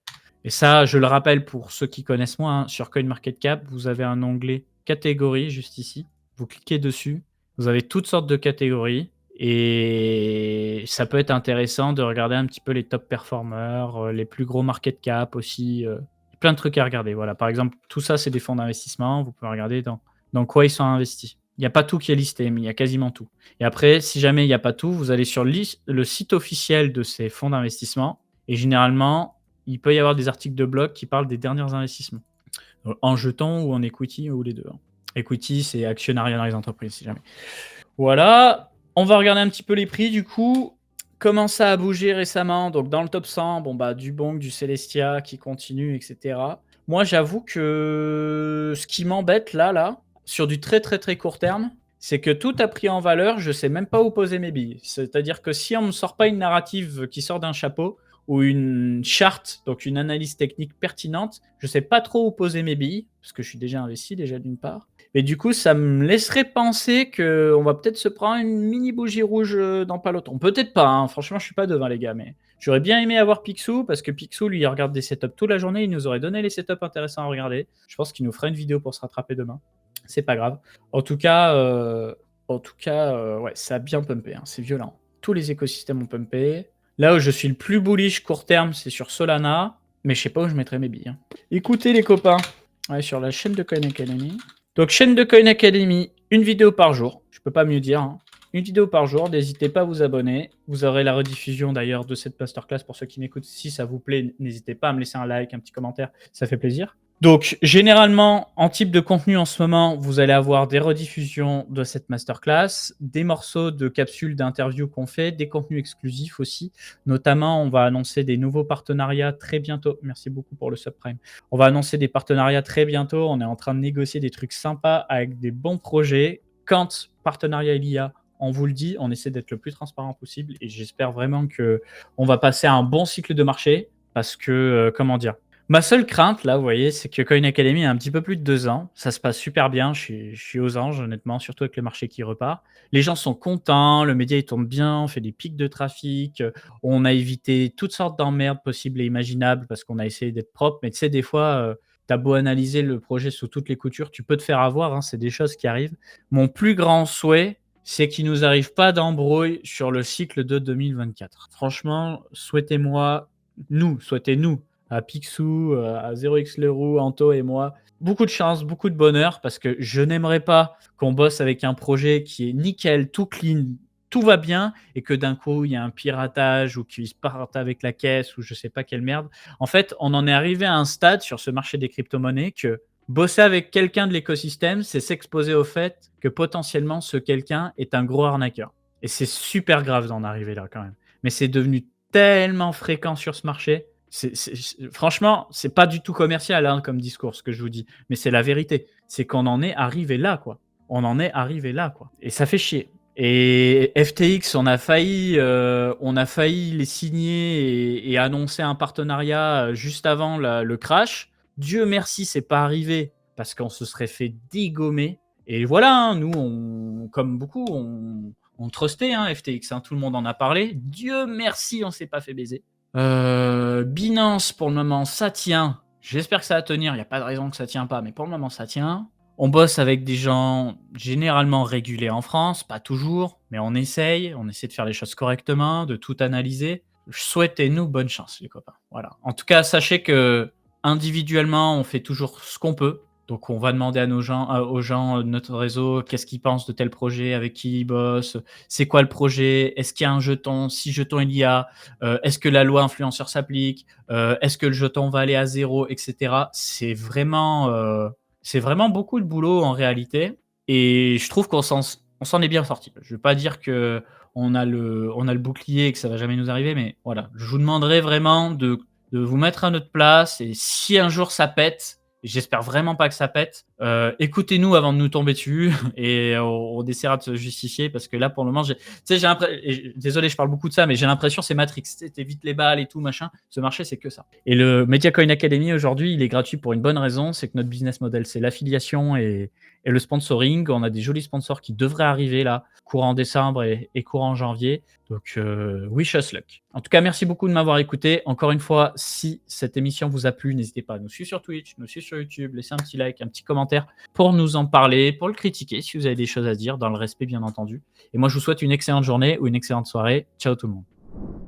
Et ça, je le rappelle pour ceux qui connaissent moins, hein, sur CoinMarketCap, vous avez un onglet catégorie juste ici. Vous cliquez dessus, vous avez toutes sortes de catégories et ça peut être intéressant de regarder un petit peu les top performers, les plus gros market cap aussi. Plein de trucs à regarder. Voilà, par exemple, tout ça, c'est des fonds d'investissement. Vous pouvez regarder dans quoi ils sont investis. Il n'y a pas tout qui est listé, mais il y a quasiment tout. Et après, si jamais il n'y a pas tout, vous allez sur le site officiel de ces fonds d'investissement et généralement, il peut y avoir des articles de blog qui parlent des derniers investissements, en jetons ou en equity ou les deux. Equity, c'est actionnariat dans les entreprises, si jamais. Voilà, on va regarder un petit peu les prix du coup. Comment ça a bougé récemment? Donc dans le top 100, bon bah du Bonk, du Celestia qui continue, etc. Moi, j'avoue que ce qui m'embête là, sur du très très très court terme, c'est que tout a pris en valeur, je sais même pas où poser mes billes. C'est-à-dire que si on me sort pas une narrative qui sort d'un chapeau, ou une charte, donc une analyse technique pertinente, je sais pas trop où poser mes billes, parce que je suis déjà investi, déjà d'une part. Et du coup, ça me laisserait penser qu'on va peut-être se prendre une mini bougie rouge dans pas longtemps. Peut-être pas, hein. Franchement, je suis pas devin, les gars, mais j'aurais bien aimé avoir Picsou, parce que Picsou, lui, il regarde des setups toute la journée, il nous aurait donné les setups intéressants à regarder. Je pense qu'il nous fera une vidéo pour se rattraper demain. C'est pas grave. En tout cas, ouais, ça a bien pumpé, hein. C'est violent. Tous les écosystèmes ont pumpé. Là où je suis le plus bullish court terme, c'est sur Solana, mais je sais pas où je mettrai mes billes, hein. Écoutez les copains, ouais, sur la chaîne de Coin Academy. Donc chaîne de Coin Academy, une vidéo par jour, je peux pas mieux dire, hein. Une vidéo par jour, n'hésitez pas à vous abonner. Vous aurez la rediffusion d'ailleurs de cette masterclass pour ceux qui m'écoutent. Si ça vous plaît, n'hésitez pas à me laisser un like, un petit commentaire, ça fait plaisir. Donc, généralement, en type de contenu en ce moment, vous allez avoir des rediffusions de cette masterclass, des morceaux de capsules d'interviews qu'on fait, des contenus exclusifs aussi. Notamment, on va annoncer des nouveaux partenariats très bientôt. Merci beaucoup pour le subprime. On va annoncer des partenariats très bientôt. On est en train de négocier des trucs sympas avec des bons projets. Quand partenariat il y a, on vous le dit, on essaie d'être le plus transparent possible et j'espère vraiment qu'on va passer à un bon cycle de marché parce que, comment dire, ma seule crainte, là, vous voyez, c'est que Coin Academy a un petit peu plus de 2 ans. Ça se passe super bien. Je suis aux anges, honnêtement, surtout avec le marché qui repart. Les gens sont contents, le média il tourne bien, on fait des pics de trafic, on a évité toutes sortes d'emmerdes possibles et imaginables parce qu'on a essayé d'être propre. Mais tu sais, des fois, tu as beau analyser le projet sous toutes les coutures, tu peux te faire avoir, hein, c'est des choses qui arrivent. Mon plus grand souhait, c'est qu'il ne nous arrive pas d'embrouille sur le cycle de 2024. Franchement, souhaitez-nous à Picsou, à 0x Leroux, Anto et moi. Beaucoup de chance, beaucoup de bonheur, parce que je n'aimerais pas qu'on bosse avec un projet qui est nickel, tout clean, tout va bien, et que d'un coup, il y a un piratage ou qu'ils partent avec la caisse ou je sais pas quelle merde. En fait, on en est arrivé à un stade sur ce marché des crypto-monnaies que bosser avec quelqu'un de l'écosystème, c'est s'exposer au fait que potentiellement ce quelqu'un est un gros arnaqueur. Et c'est super grave d'en arriver là quand même. Mais c'est devenu tellement fréquent sur ce marché. Franchement, c'est pas du tout commercial, hein, comme discours, ce que je vous dis. Mais c'est la vérité. C'est qu'on en est arrivé là, quoi. On en est arrivé là, quoi. Et ça fait chier. Et FTX, on a failli les signer et annoncer un partenariat juste avant le crash. Dieu merci, c'est pas arrivé parce qu'on se serait fait dégommer. Et voilà, hein, nous, comme beaucoup, on trustait, hein, FTX, hein, tout le monde en a parlé. Dieu merci, on s'est pas fait baiser. Binance, pour le moment, ça tient. J'espère que ça va tenir. Il n'y a pas de raison que ça tient pas, mais pour le moment, ça tient. On bosse avec des gens généralement régulés en France, pas toujours, mais on essaye de faire les choses correctement, de tout analyser. Souhaitez-nous bonne chance, les copains. Voilà. En tout cas, sachez que individuellement, on fait toujours ce qu'on peut. Donc, on va demander aux gens de notre réseau qu'est-ce qu'ils pensent de tel projet, avec qui ils bossent, c'est quoi le projet, est-ce qu'il y a un jeton, si jeton il y a, est-ce que la loi influenceur s'applique, est-ce que le jeton va aller à 0, etc. C'est vraiment beaucoup de boulot en réalité. Et je trouve qu'on s'en est bien sorti. Je ne veux pas dire qu'on a le bouclier et que ça va jamais nous arriver, mais voilà. Je vous demanderai vraiment de vous mettre à notre place. Et si un jour ça pète, J'espère vraiment pas que ça pète. Écoutez-nous avant de nous tomber dessus et on essaiera de se justifier parce que là, pour le moment, tu sais, désolé, je parle beaucoup de ça, mais j'ai l'impression c'est Matrix. Tu sais, tu évites les balles et tout machin. Ce marché, c'est que ça. Et le Media Coin Academy aujourd'hui, il est gratuit pour une bonne raison, c'est que notre business model, c'est l'affiliation et le sponsoring. On a des jolis sponsors qui devraient arriver là, courant décembre et courant janvier. Donc, wish us luck. En tout cas, merci beaucoup de m'avoir écouté. Encore une fois, si cette émission vous a plu, n'hésitez pas à nous suivre sur Twitch, nous suivre sur YouTube, laisser un petit like, un petit commentaire pour nous en parler, pour le critiquer si vous avez des choses à dire, dans le respect bien entendu. Et moi, je vous souhaite une excellente journée ou une excellente soirée. Ciao tout le monde.